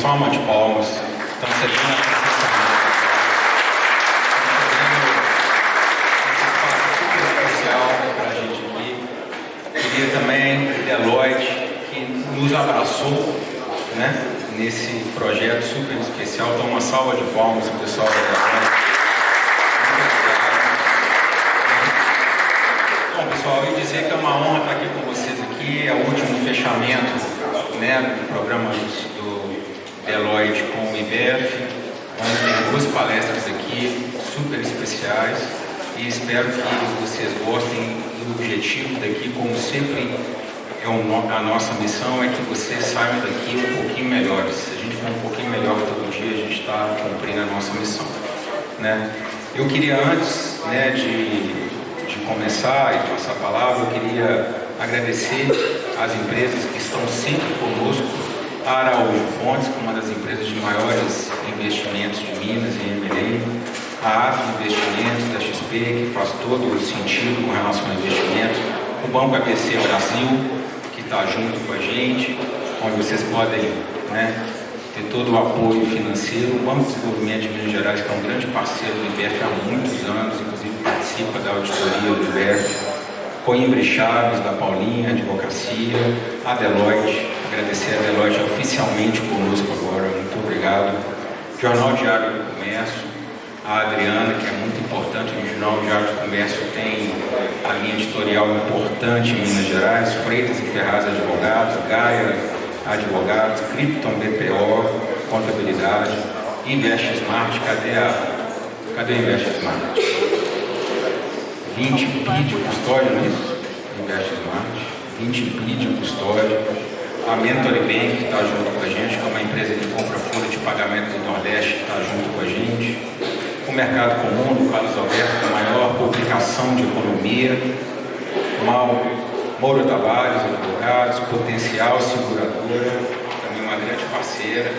salva de palmas. Estão cedendo esse espaço super especial para a gente aqui. Queria também Deloitte, que nos abraçou, né, nesse projeto super especial. Então, uma salva de palmas para o pessoal da Deloitte. Bom, pessoal, eu ia dizer que é uma honra estar aqui com vocês aqui. É o último fechamento, né, do programa do Deloitte com o IBEF. Vamos ter 2 palestras aqui, super especiais, e espero que vocês gostem do objetivo daqui. Como sempre, a nossa missão é que vocês saiam daqui um pouquinho melhores. Se a gente for um pouquinho melhor todo dia, a gente está cumprindo a nossa missão, né? Eu queria, antes, né, de começar e passar a palavra, eu queria agradecer às empresas que estão sempre conosco. A Araújo Fontes, que é uma das empresas de maiores investimentos de Minas em M&A, a Ato Investimentos da XP, que faz todo o sentido com relação ao investimento, o Banco ABC Brasil, que está junto com a gente, onde vocês podem, né, ter todo o apoio financeiro, o Banco de Desenvolvimento de Minas Gerais, que é um grande parceiro do IBEF há muitos anos, inclusive participa da auditoria do IBEF, Coimbra Chaves, da Paulinha, Advocacia, a Deloitte, agradecer a Deloitte oficialmente conosco agora, muito obrigado. Jornal Diário do Comércio, a Adriana, que é muito importante, o Jornal Diário do Comércio tem a linha editorial importante em Minas Gerais, Freitas e Ferraz Advogados, Gaia Advogados, Krypton BPO, Contabilidade, Invest Smart, cadê Invest Smart? 20 PID Custódio, não é isso? Invest Smart, 20 PID Custódio, a Mentory Bank, que está junto com a gente, que é uma empresa que compra folha de pagamento do Nordeste, que está junto com a gente, o Mercado Comum, do Carlos Alberto, a maior publicação de economia, Mauro Tavares, Advogados, Potencial Seguradora, também uma grande parceira.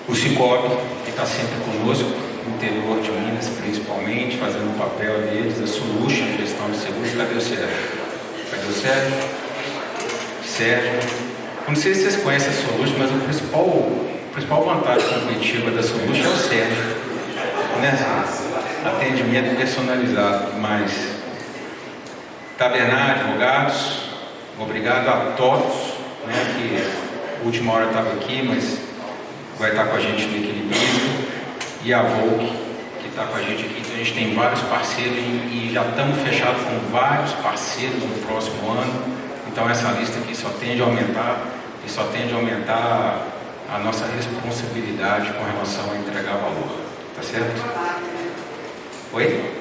O Cicobi, que está sempre conosco, no interior de Minas, principalmente, fazendo o papel deles, a Solution, gestão de seguros. Cadê o Sérgio? Cadê o Sérgio? Sérgio. Eu não sei se vocês conhecem a Solution, mas a principal vantagem competitiva da Solution é o Sérgio, né? Atendimento personalizado, mas Tabernar Advogados, obrigado a todos, né, que a última hora estava aqui, mas vai estar com a gente no equilibrismo, e a Volk, que está com a gente aqui. Então a gente tem vários parceiros e já estamos fechados com vários parceiros no próximo ano. Então essa lista aqui só tende a aumentar, e só tende a aumentar a nossa responsabilidade com relação a entregar valor. Tá certo? Oi?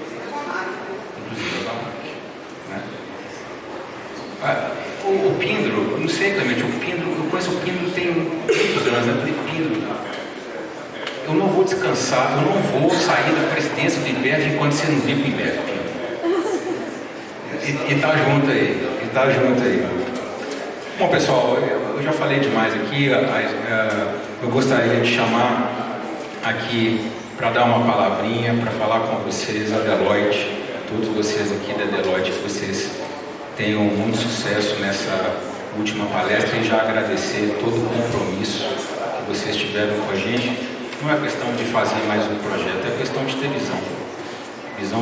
Inclusive a Valk, né? O Pindro, eu não sei, Clemente, eu conheço o Pindro tem muitos anos. Eu falei, Pindro, eu não vou descansar, eu não vou sair da presidência do IBEF enquanto você não vir para o IBEF, Pindro. E tá junto aí, Bom, pessoal, eu já falei demais aqui, eu gostaria de chamar aqui para dar uma palavrinha, para falar com vocês a Deloitte, todos vocês aqui da Deloitte, que vocês tenham muito sucesso nessa última palestra, e já agradecer todo o compromisso que vocês tiveram com a gente. Não é questão de fazer mais um projeto, é questão de ter visão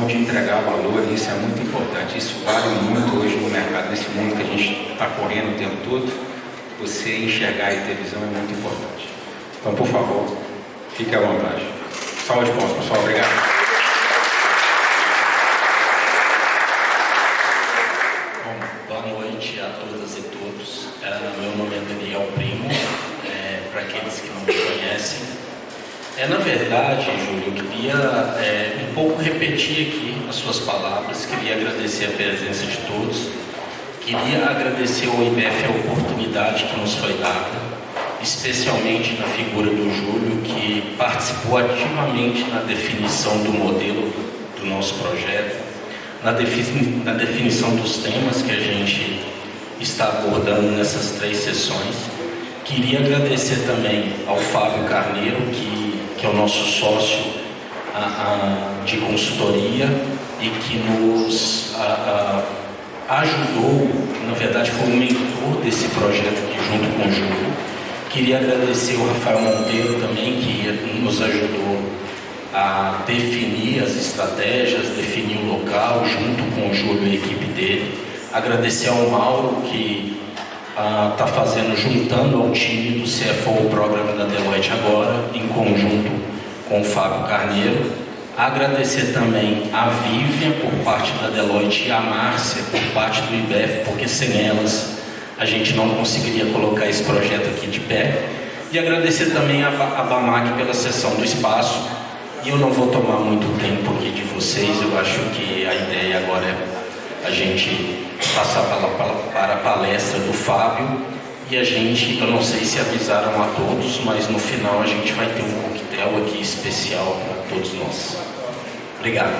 de entregar valor, e isso é muito importante. Isso vale muito hoje no mercado, nesse mundo que a gente está correndo o tempo todo. Você enxergar e ter visão é muito importante. Então, por favor, fique à vontade. Salve de palmas, pessoal. Obrigado. Boa noite a todas e todos. Meu nome é Daniel Primo, para aqueles que não me conhecem. Na verdade, Júlio, eu queria um pouco repetir aqui as suas palavras. Queria agradecer a presença de todos. Queria agradecer ao IBEF a oportunidade que nos foi dada, especialmente na figura do Júlio, que participou ativamente na definição do modelo do nosso projeto, na definição dos temas que a gente está abordando nessas 3 sessões. Queria agradecer também ao Fábio Carneiro, que é o nosso sócio de consultoria, e que nos ajudou, na verdade foi o mentor desse projeto aqui junto com o Júlio. Queria agradecer o Rafael Monteiro também, que nos ajudou a definir as estratégias, definir o local junto com o Júlio e a equipe dele. Agradecer ao Mauro, que está fazendo, juntando ao time do CFO Program da Deloitte agora, em conjunto com o Fábio Carneiro. Agradecer também a Vivian por parte da Deloitte e a Márcia por parte do IBEF, porque sem elas a gente não conseguiria colocar esse projeto aqui de pé. E agradecer também a BAMAC pela cessão do espaço. E eu não vou tomar muito tempo aqui de vocês, eu acho que a ideia agora é a gente passar para a palestra do Fábio. E a gente, eu não sei se avisaram a todos, mas no final a gente vai ter um coquetel aqui especial para todos nós. Obrigado.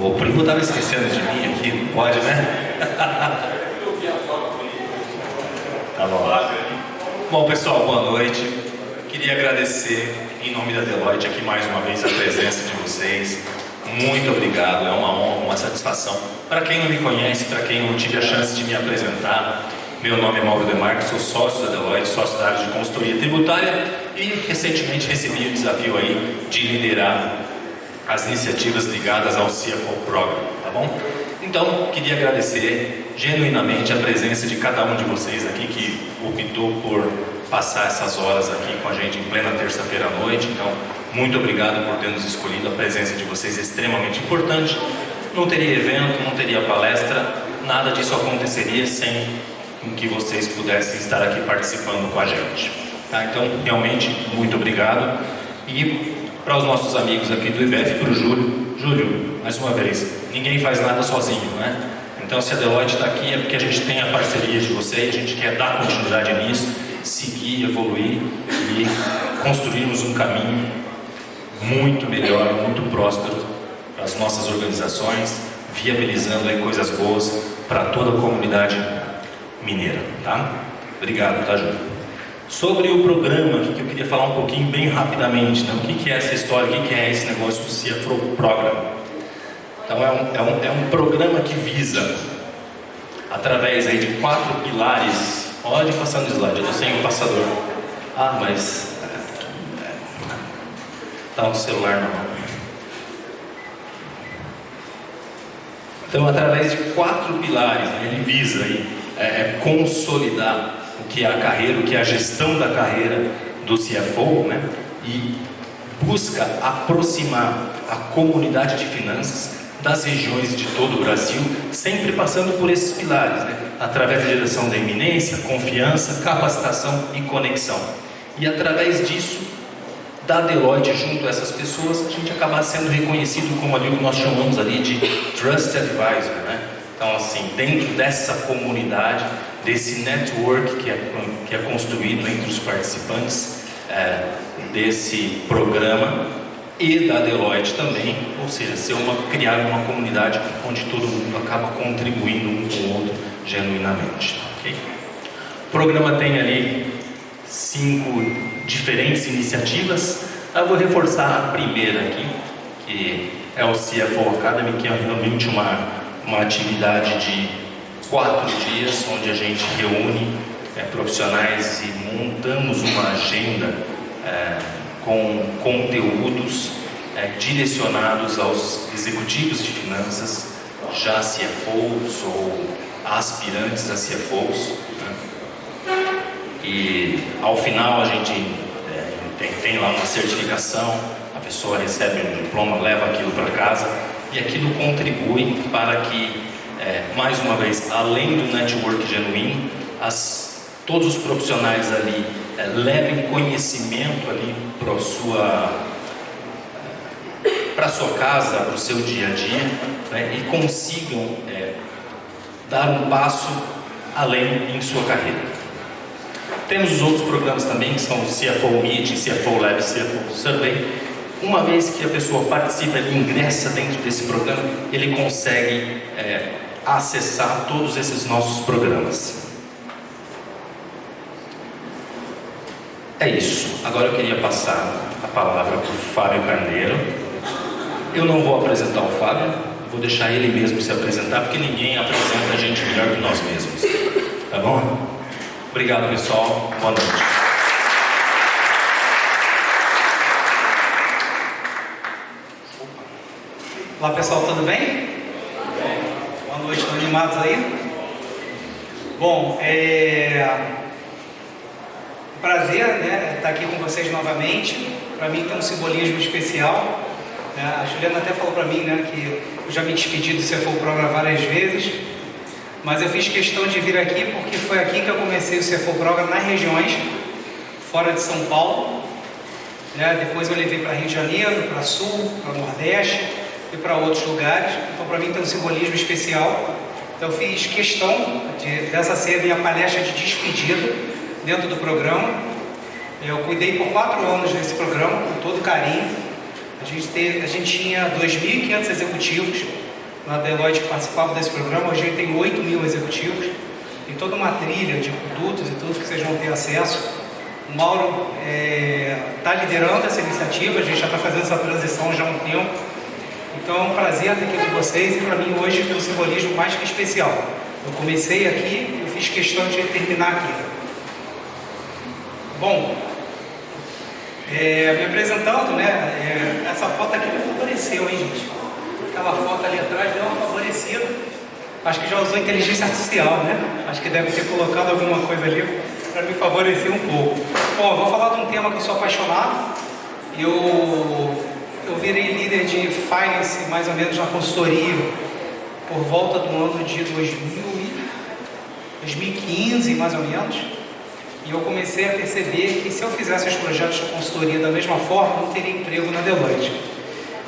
O primo estava esquecendo de mim aqui, não pode, né? Tá bom. Bom, pessoal, boa noite. Queria agradecer, em nome da Deloitte, aqui mais uma vez a presença de vocês. Muito obrigado, é uma honra, uma satisfação. Para quem não me conhece, para quem não tive a chance de me apresentar, meu nome é Mauro Demarco, sou sócio da Deloitte, sócio da área de consultoria tributária e recentemente recebi o desafio aí de liderar as iniciativas ligadas ao CFO Program, tá bom? Então, queria agradecer genuinamente a presença de cada um de vocês aqui que optou por passar essas horas aqui com a gente em plena terça-feira à noite. Então, muito obrigado por ter nos escolhido, a presença de vocês é extremamente importante. Não teria evento, não teria palestra, nada disso aconteceria sem que vocês pudessem estar aqui participando com a gente. Tá? Então, realmente, muito obrigado. E para os nossos amigos aqui do IBEF, para o Júlio. Júlio, mais uma vez, ninguém faz nada sozinho, né? Então, se a Deloitte está aqui é porque a gente tem a parceria de vocês, a gente quer dar continuidade nisso, seguir, evoluir e construirmos um caminho muito melhor, muito próspero para as nossas organizações, viabilizando aí coisas boas para toda a comunidade mineira, tá? Obrigado, tá, Júlio? Sobre o programa, que eu queria falar um pouquinho bem rapidamente, né? O que é essa história, o que é esse negócio do CFO Program? Então é um programa que visa, através aí de 4 pilares. Pode passar no slide, eu estou sem o passador. Ah, mas tá no celular não. Então, através de 4 pilares, né, ele visa aí, consolidar o que é a carreira, o que é a gestão da carreira do CFO, né? E busca aproximar a comunidade de finanças das regiões de todo o Brasil, sempre passando por esses pilares, né? Através da direção da eminência, confiança, capacitação e conexão. E através disso, da Deloitte junto a essas pessoas, a gente acaba sendo reconhecido como ali o que nós chamamos ali de Trust Advisor, né? Então, assim, dentro dessa comunidade, desse network que é construído entre os participantes desse programa e da Deloitte também, ou seja, criar uma comunidade onde todo mundo acaba contribuindo um com o outro genuinamente. Okay? O programa tem ali 5 diferentes iniciativas. Eu vou reforçar a primeira aqui, que é o CFO Academy, que é realmente uma atividade de 4 dias, onde a gente reúne profissionais e montamos uma agenda com conteúdos direcionados aos executivos de finanças, já CFOs ou aspirantes a CFOs, né? E ao final a gente tem lá uma certificação, a pessoa recebe um diploma, leva aquilo para casa e aquilo contribui para que, mais uma vez, além do network genuíno, todos os profissionais ali levem conhecimento ali para sua casa, para o seu dia a dia, né, e consigam dar um passo além em sua carreira. Temos os outros programas também, que são o CFO Meeting, CFO Lab, CFO Survey. Uma vez que a pessoa participa e ingressa dentro desse programa, ele consegue acessar todos esses nossos programas. É isso. Agora eu queria passar a palavra para o Fábio Carneiro. Eu não vou apresentar o Fábio, vou deixar ele mesmo se apresentar, porque ninguém apresenta a gente melhor que nós mesmos. Tá bom? Obrigado, pessoal. Boa noite. Olá, pessoal, tudo bem? Boa noite, estão animados aí? Bom, prazer, né, estar aqui com vocês novamente. Para mim tem um simbolismo especial, né? A Juliana até falou para mim, né, que eu já me despedi do CFO Program várias vezes, mas eu fiz questão de vir aqui porque foi aqui que eu comecei o CFO Program nas regiões, fora de São Paulo, né? Depois eu levei para Rio de Janeiro, para Sul, para Nordeste e para outros lugares. Então para mim tem um simbolismo especial. Então eu fiz questão dessa ser a minha palestra de despedida dentro do programa. Eu cuidei por 4 anos desse programa, com todo carinho. A gente tinha 2.500 executivos na Deloitte que participavam desse programa. Hoje a gente tem 8.000 executivos. Tem toda uma trilha de produtos e tudo que vocês vão ter acesso. O Mauro está liderando essa iniciativa, a gente já está fazendo essa transição já há um tempo. Então é um prazer estar aqui com vocês e para mim hoje tem um simbolismo mais que especial. Eu comecei aqui, eu fiz questão de terminar aqui. Bom, me apresentando, né? Essa foto aqui me favoreceu, hein, gente? Aquela foto ali atrás deu uma favorecida. Acho que já usou inteligência artificial, né? Acho que deve ter colocado alguma coisa ali para me favorecer um pouco. Bom, eu vou falar de um tema que eu sou apaixonado. Eu virei líder de finance mais ou menos na consultoria por volta do ano de 2015, mais ou menos. E eu comecei a perceber que se eu fizesse os projetos de consultoria da mesma forma, não teria emprego na Deloitte.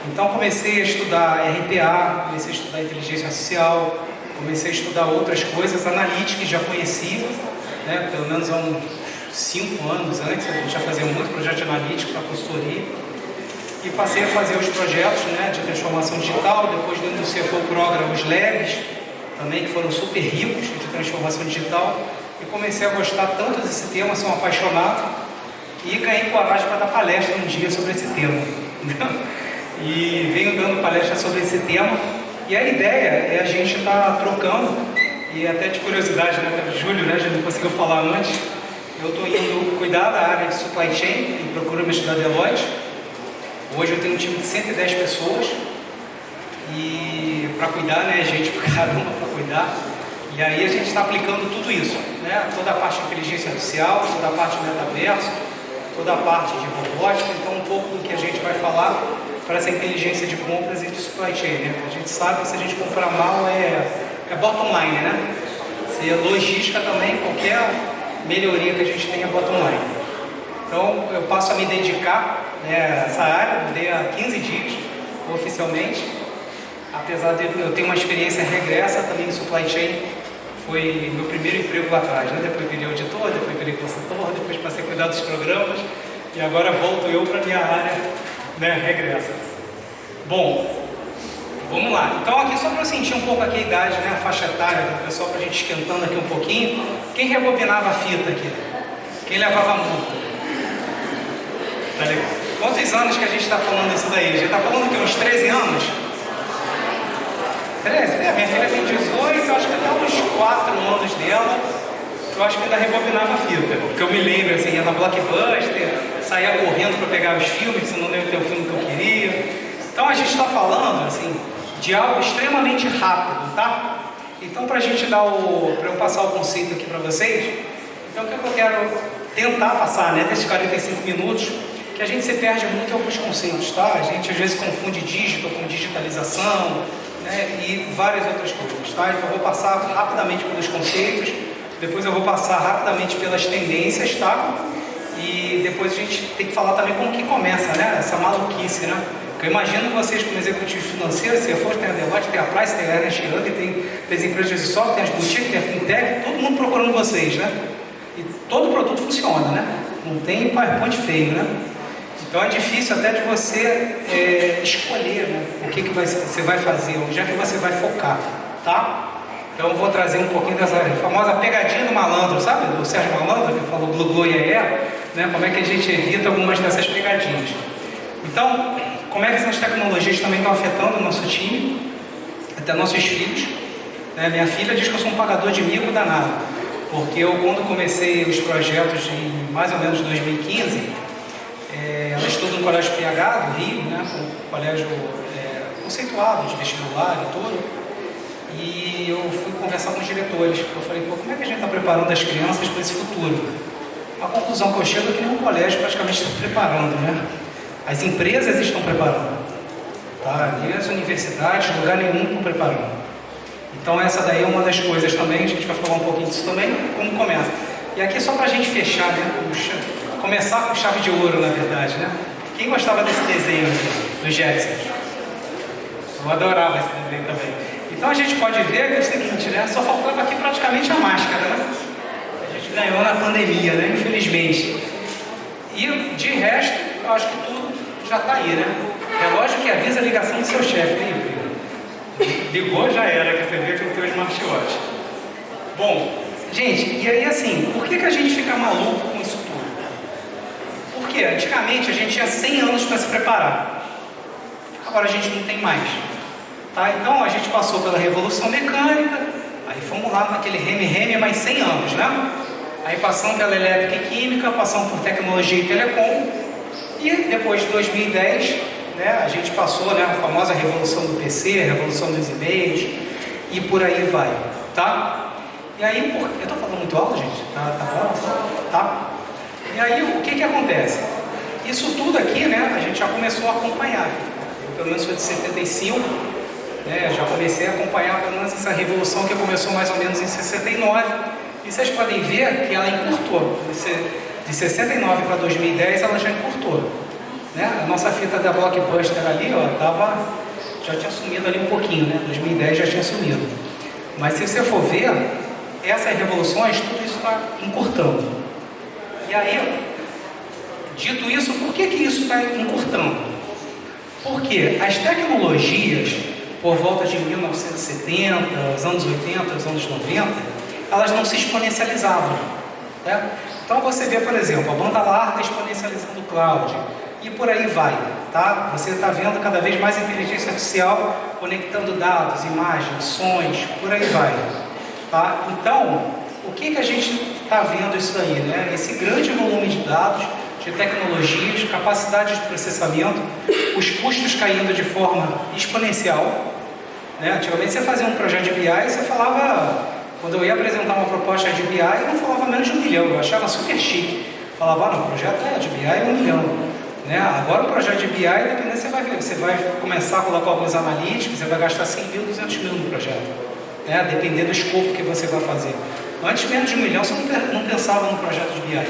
Então comecei a estudar RPA, comecei a estudar inteligência artificial, comecei a estudar outras coisas, analítica, que já conhecia, né? Pelo menos há uns 5 anos antes, a gente já fazia muito projeto de analítica para consultoria. E passei a fazer os projetos, né, de transformação digital, depois dentro do CFO Program, os labs, também que foram super ricos de transformação digital. E comecei a gostar tanto desse tema, sou um apaixonado, e ganhei coragem para dar palestra um dia sobre esse tema. E venho dando palestra sobre esse tema, e a ideia é a gente estar trocando, e até de curiosidade, né, Júlio, né, já não conseguiu falar antes, eu estou indo cuidar da área de supply chain e procurement da Deloitte. Hoje eu tenho um time de 110 pessoas e para cuidar, né, gente por cada uma para cuidar. E aí a gente está aplicando tudo isso, né? Toda a parte de inteligência artificial, toda a parte de metaverso, toda a parte de robótica. Então um pouco do que a gente vai falar para essa inteligência de compras e de supply chain, né? A gente sabe que se a gente comprar mal é bottom line, né? Se é logística também, qualquer melhoria que a gente tenha é bottom line. Então eu passo a me dedicar, né, a essa área, mudei há 15 dias oficialmente, apesar de eu ter uma experiência regressa também em supply chain, foi meu primeiro emprego lá atrás, né? Depois virei auditor, depois virei consultor, depois passei a cuidar dos programas e agora volto eu para a minha área, né, regressa. Bom, vamos lá. Então aqui só para eu sentir um pouco aqui a idade, né, a faixa etária do pessoal, para a gente esquentando aqui um pouquinho. Quem rebobinava a fita aqui? Quem levava a multa? Tá legal. Quantos anos que a gente está falando isso daí? A gente está falando que uns 13 anos? 13? Minha filha tem 18, eu acho que até uns 4 anos dela, eu acho que ainda rebobinava a fita. Porque eu me lembro, assim, ia na Blockbuster, saía correndo para pegar os filmes, senão não ia ter o filme que eu queria. Então a gente está falando, assim, de algo extremamente rápido, tá? Então para a gente dar para eu passar o conceito aqui para vocês, então o que eu quero tentar passar, né, desses 45 minutos, que a gente se perde muito em alguns conceitos, tá? A gente às vezes confunde digital com digitalização, né, e várias outras coisas, tá? Então eu vou passar rapidamente pelos conceitos, depois eu vou passar rapidamente pelas tendências, tá? E depois a gente tem que falar também como que começa, né, essa maluquice, né? Porque eu imagino vocês como executivos financeiros, se for, tem a Deloitte, tem a Price, tem a Ernst Young, tem as empresas de software, tem as boutiques, tem a fintech, todo mundo procurando vocês, né? E todo produto funciona, né? Não tem PowerPoint feio, né? Então é difícil até de você escolher, né, o que você vai fazer, onde é que você vai focar, tá? Então eu vou trazer um pouquinho dessa famosa pegadinha do malandro, sabe? Do Sérgio Malandro, que falou Glu Glu Iê, né? Como é que a gente evita algumas dessas pegadinhas. Então, como é que essas tecnologias também estão afetando o nosso time, até nossos filhos, né? Minha filha diz que eu sou um pagador de mico danado, porque eu, quando comecei os projetos em mais ou menos 2015, ela estuda no Colégio PH do Rio, né? Um colégio conceituado de vestibular e tudo, e eu fui conversar com os diretores. Eu falei, pô, como é que a gente está preparando as crianças para esse futuro? A conclusão que eu chego é que nenhum colégio praticamente está preparando, né? As empresas estão preparando, tá? E as universidades, lugar nenhum estão preparando. Então essa daí é uma das coisas também, a gente vai falar um pouquinho disso também, como começa. E aqui só para a gente fechar, né? Começar com chave de ouro, na verdade, né? Quem gostava desse desenho aqui, do Jetson? Eu adorava esse desenho também. Então a gente pode ver que é o seguinte, né? Só faltava aqui praticamente a máscara, né? A gente ganhou na pandemia, né? Infelizmente. E de resto, eu acho que tudo já está aí, né? Relógio que avisa a ligação do seu chefe, hein, filho? Ligou, já era, que você vê que eu tenho smartwatch. Bom, gente, e aí assim, por que a gente fica maluco com isso tudo? Porque antigamente a gente tinha 100 anos para se preparar. Agora a gente não tem mais. Tá? Então a gente passou pela Revolução Mecânica, aí fomos lá naquele reme-reme mais 100 anos, né? Aí passamos pela elétrica e química, passamos por tecnologia e telecom, e depois de 2010, né, a gente passou, né, a famosa revolução do PC, a revolução dos e-mails, e por aí vai, tá? E aí, eu estou falando muito alto, gente? Tá bom? Tá? E aí, o que acontece? Isso tudo aqui, né, a gente já começou a acompanhar. Eu, pelo menos, sou de 75, né, já comecei a acompanhar, pelo menos, essa revolução que começou mais ou menos em 69, e vocês podem ver que ela encurtou. De 69 para 2010, ela já encurtou. Né? A nossa fita da Blockbuster ali, ó, já tinha sumido ali um pouquinho, né? 2010 já tinha sumido. Mas se você for ver, essas revoluções, tudo isso está encurtando. E aí, dito isso, por que isso está encurtando? Porque as tecnologias, por volta de 1970, os anos 80, os anos 90, elas não se exponencializavam. Né? Então você vê, por exemplo, a banda larga exponencializando o cloud, e por aí vai, tá? Você está vendo cada vez mais inteligência artificial conectando dados, imagens, sons, por aí vai, tá? Então, o que a gente está vendo isso aí, né? Esse grande volume de dados, de tecnologias, capacidade de processamento, os custos caindo de forma exponencial, né? Antigamente você fazia um projeto de BI e você falava... Quando eu ia apresentar uma proposta de BI, eu não falava menos de 1 milhão, eu achava super chique. Falava, não, o projeto de BI é 1 milhão. Né? Agora o projeto de BI, dependendo, você vai ver, você vai começar a colocar alguns analíticos, você vai gastar 100 mil, 200 mil no projeto. Né? Dependendo do escopo que você vai fazer. Antes, menos de 1 milhão, você não pensava no projeto de BI.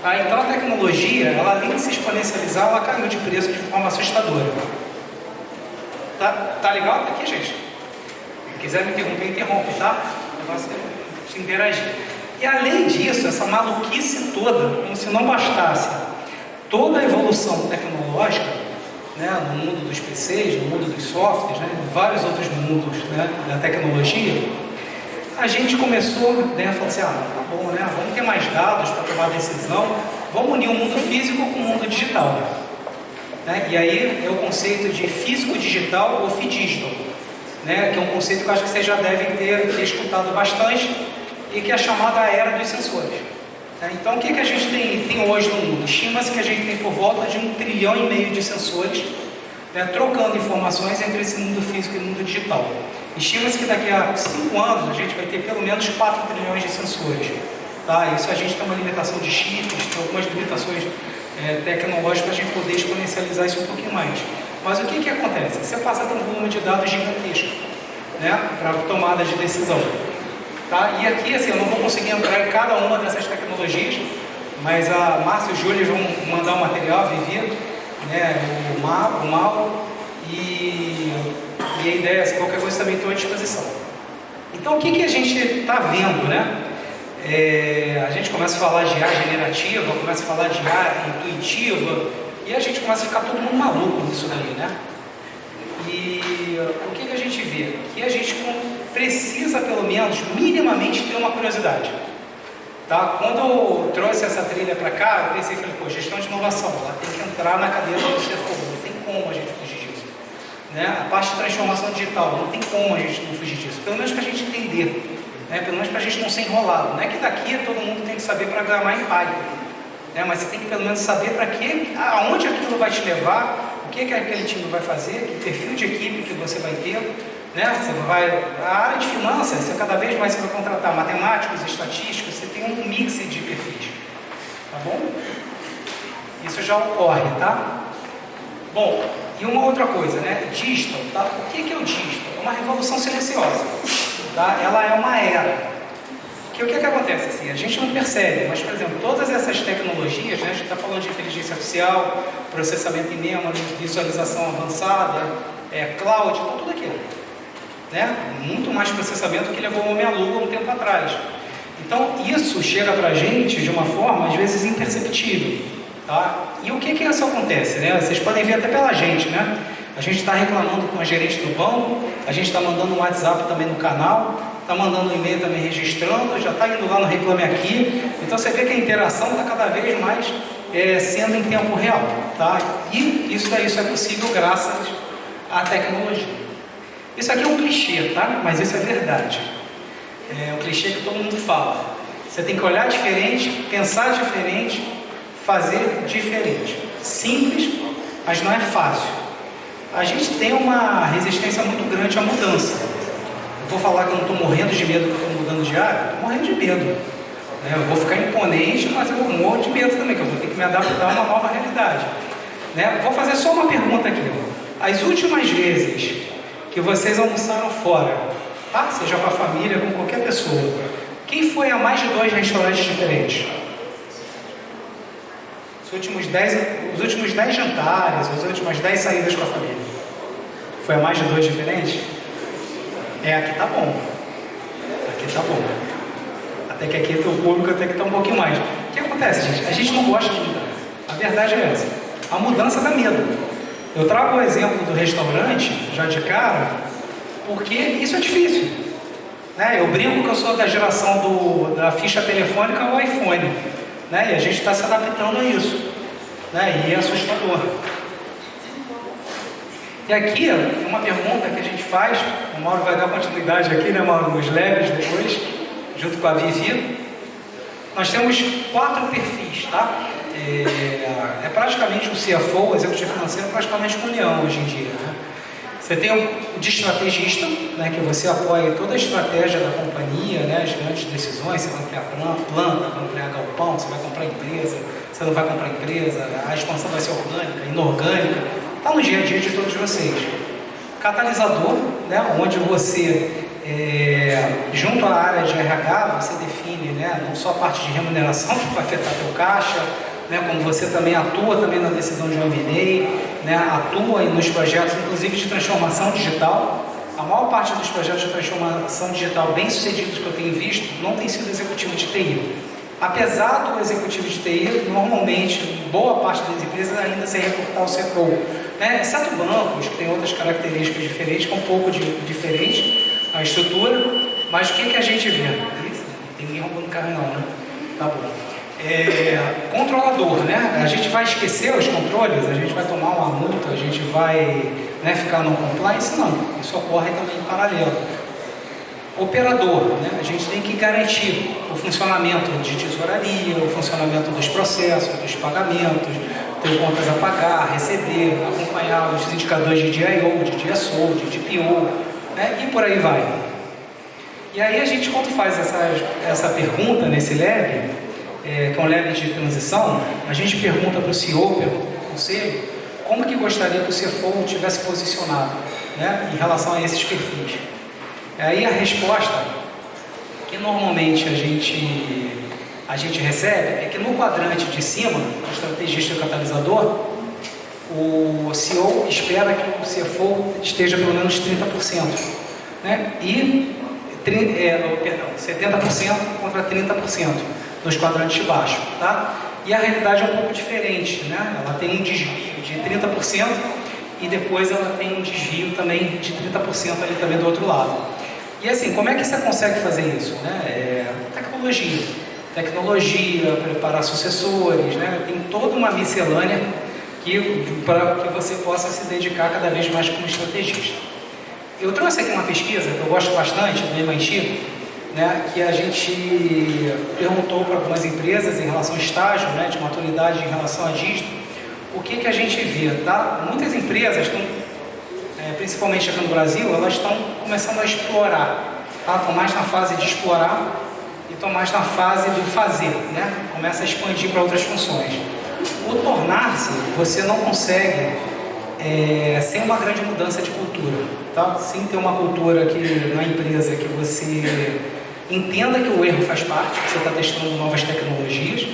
Tá? Então a tecnologia, ela, além de se exponencializar, ela caiu de preço de forma assustadora. Tá legal? Aqui, gente? Se quiser me interromper, interrompe, tá? Se interagir. E além disso, essa maluquice toda, como se não bastasse toda a evolução tecnológica, né, no mundo dos PCs, no mundo dos softwares, né, em vários outros mundos, né, da tecnologia, a gente começou, né, a falar assim, tá bom, né, vamos ter mais dados para tomar decisão, vamos unir o mundo físico com o mundo digital. Né? E aí é o conceito de físico-digital ou FIDigital. Né, que é um conceito que eu acho que vocês já devem ter escutado bastante e que é chamada a era dos sensores. Então, o que a gente tem hoje no mundo? Estima-se que a gente tem por volta de 1,5 trilhão de sensores, né, trocando informações entre esse mundo físico e o mundo digital. Estima-se que daqui a 5 anos a gente vai ter pelo menos 4 trilhões de sensores. Tá? Isso a gente tem uma limitação de chips, tem algumas limitações tecnológicas para a gente poder exponencializar isso um pouquinho mais. Mas o que acontece? Você passa a ter um volume de dados gigantesco, né, para tomada de decisão. Tá? E aqui, assim, eu não vou conseguir entrar em cada uma dessas tecnologias, mas a Márcia e o Júlio vão mandar o material, a Vivi, né, o Mauro, e a ideia, se qualquer coisa, também estou à disposição. Então, o que a gente está vendo, né? A gente começa a falar de IA generativa, começa a falar de IA intuitiva, e a gente começa a ficar todo mundo maluco nisso daí, né? E o que a gente vê? Que a gente precisa, pelo menos, minimamente ter uma curiosidade. Tá? Quando eu trouxe essa trilha para cá, eu pensei, falei, pô, gestão de inovação, ela tem que entrar na cadeira do CFO, não tem como a gente fugir disso. Né? A parte de transformação digital, não tem como a gente não fugir disso, pelo menos para a gente entender, né? Pelo menos para a gente não ser enrolado. Não é que daqui todo mundo tem que saber programar em Python, né? Mas você tem que pelo menos saber para quê, aonde aquilo vai te levar, o que aquele time vai fazer, que perfil de equipe que você vai ter. Né? A área de finanças, você cada vez mais você vai contratar matemáticos, estatísticos, você tem um mix de perfis, tá bom? Isso já ocorre, tá? Bom, e uma outra coisa, né? Digital, tá? O que é o digital? É uma revolução silenciosa, tá? Ela é uma era. O que acontece assim? A gente não percebe, mas, por exemplo, todas essas tecnologias, né? A gente está falando de inteligência artificial, processamento em memory, visualização avançada, cloud, tá tudo aqui. Né? Muito mais processamento que levou o homem à lua um tempo atrás. Então isso chega para a gente de uma forma às vezes imperceptível, tá? E o que isso acontece, né? Vocês podem ver até pela gente, né? A gente está reclamando com a gerente do banco, a gente está mandando um WhatsApp também no canal, está mandando um e-mail também registrando, já está indo lá no Reclame Aqui. Então você vê que a interação está cada vez mais sendo em tempo real, tá? E isso é possível graças à tecnologia. Isso aqui é um clichê, tá? Mas isso é verdade. É um clichê que todo mundo fala. Você tem que olhar diferente, pensar diferente, fazer diferente. Simples, mas não é fácil. A gente tem uma resistência muito grande à mudança. Eu vou falar que eu não estou morrendo de medo que eu estou mudando de área? Estou morrendo de medo. Né? Eu vou ficar imponente, mas eu morro de medo também, que eu vou ter que me adaptar a uma nova realidade. Né? Vou fazer só uma pergunta aqui. As últimas vezes que vocês almoçaram fora, tá? Seja com a família, com qualquer pessoa, quem foi a mais de 2 restaurantes diferentes? Os últimos 10 jantares, as últimas 10 saídas com a família, foi a mais de 2 diferentes? Aqui tá bom. Aqui tá bom. Até que aqui o público até que tá um pouquinho mais. O que acontece, gente? A gente não gosta de mudar. A verdade é essa. A mudança dá medo. Eu trago o exemplo do restaurante, já de cara, porque isso é difícil. Né? Eu brinco que eu sou da geração da ficha telefônica ao iPhone. Né? E a gente está se adaptando a isso. Né? E é assustador. E aqui, uma pergunta que a gente faz, o Mauro vai dar continuidade aqui, né, Mauro, nos labs depois, junto com a Vivi. Nós temos 4 perfis, tá? É praticamente o CFO, o executivo financeiro, praticamente um leão hoje em dia. Né? Você tem o de estrategista, né, que você apoia toda a estratégia da companhia, né, as grandes decisões, você vai ampliar planta, vai ampliar galpão, você vai comprar empresa, você não vai comprar empresa, a expansão vai ser orgânica, inorgânica, está no dia a dia de todos vocês. Catalisador, né, onde você, junto à área de RH, você define, né, não só a parte de remuneração, que vai afetar teu caixa, né, como você também atua também na decisão de um M&A, né, atua nos projetos, inclusive de transformação digital. A maior parte dos projetos de transformação digital bem-sucedidos que eu tenho visto não tem sido executivo de TI. Apesar do executivo de TI, normalmente, boa parte das empresas ainda sem reportar o CFO. Né, exceto bancos, que tem outras características diferentes, que é um pouco diferente a estrutura, mas o que a gente vê? Não tem ninguém roubando carro não, né? Tá bom. Controlador, né? A gente vai esquecer os controles, a gente vai tomar uma multa, a gente vai, né, ficar no compliance? Não, isso ocorre também em paralelo. Operador, né? A gente tem que garantir o funcionamento de tesouraria, o funcionamento dos processos, dos pagamentos, ter contas a pagar, receber, acompanhar os indicadores de DIO, de DSO, de DPO, né? E por aí vai. E aí a gente, quando faz essa pergunta nesse lab, que é um lab de transição, a gente pergunta para o CEO, pergunta para o conselho, como que gostaria que o CFO tivesse posicionado, né, em relação a esses perfis. Aí a resposta que normalmente a gente recebe é que no quadrante de cima, o estrategista e o catalisador, o CEO espera que o CFO esteja pelo menos 30%, né, e 70% contra 30%. Nos quadrantes de baixo, tá? E a realidade é um pouco diferente, né? Ela tem um desvio de 30% e depois ela tem um desvio também de 30% ali também do outro lado. E assim, como é que você consegue fazer isso, né? Tecnologia. tecnologia, preparar sucessores, né? Tem toda uma miscelânea para que você possa se dedicar cada vez mais como estrategista. Eu trouxe aqui uma pesquisa que eu gosto bastante, do MIT, né, que a gente perguntou para algumas empresas em relação ao estágio, né, de maturidade em relação a dígito, o que a gente vê, tá? Muitas empresas estão, principalmente aqui no Brasil, elas estão começando a explorar, tá? Estão mais na fase de explorar e estão mais na fase de fazer, né? Começa a expandir para outras funções. O tornar-se, você não consegue sem uma grande mudança de cultura, tá? Sem ter uma cultura na empresa que você entenda que o erro faz parte, que você está testando novas tecnologias,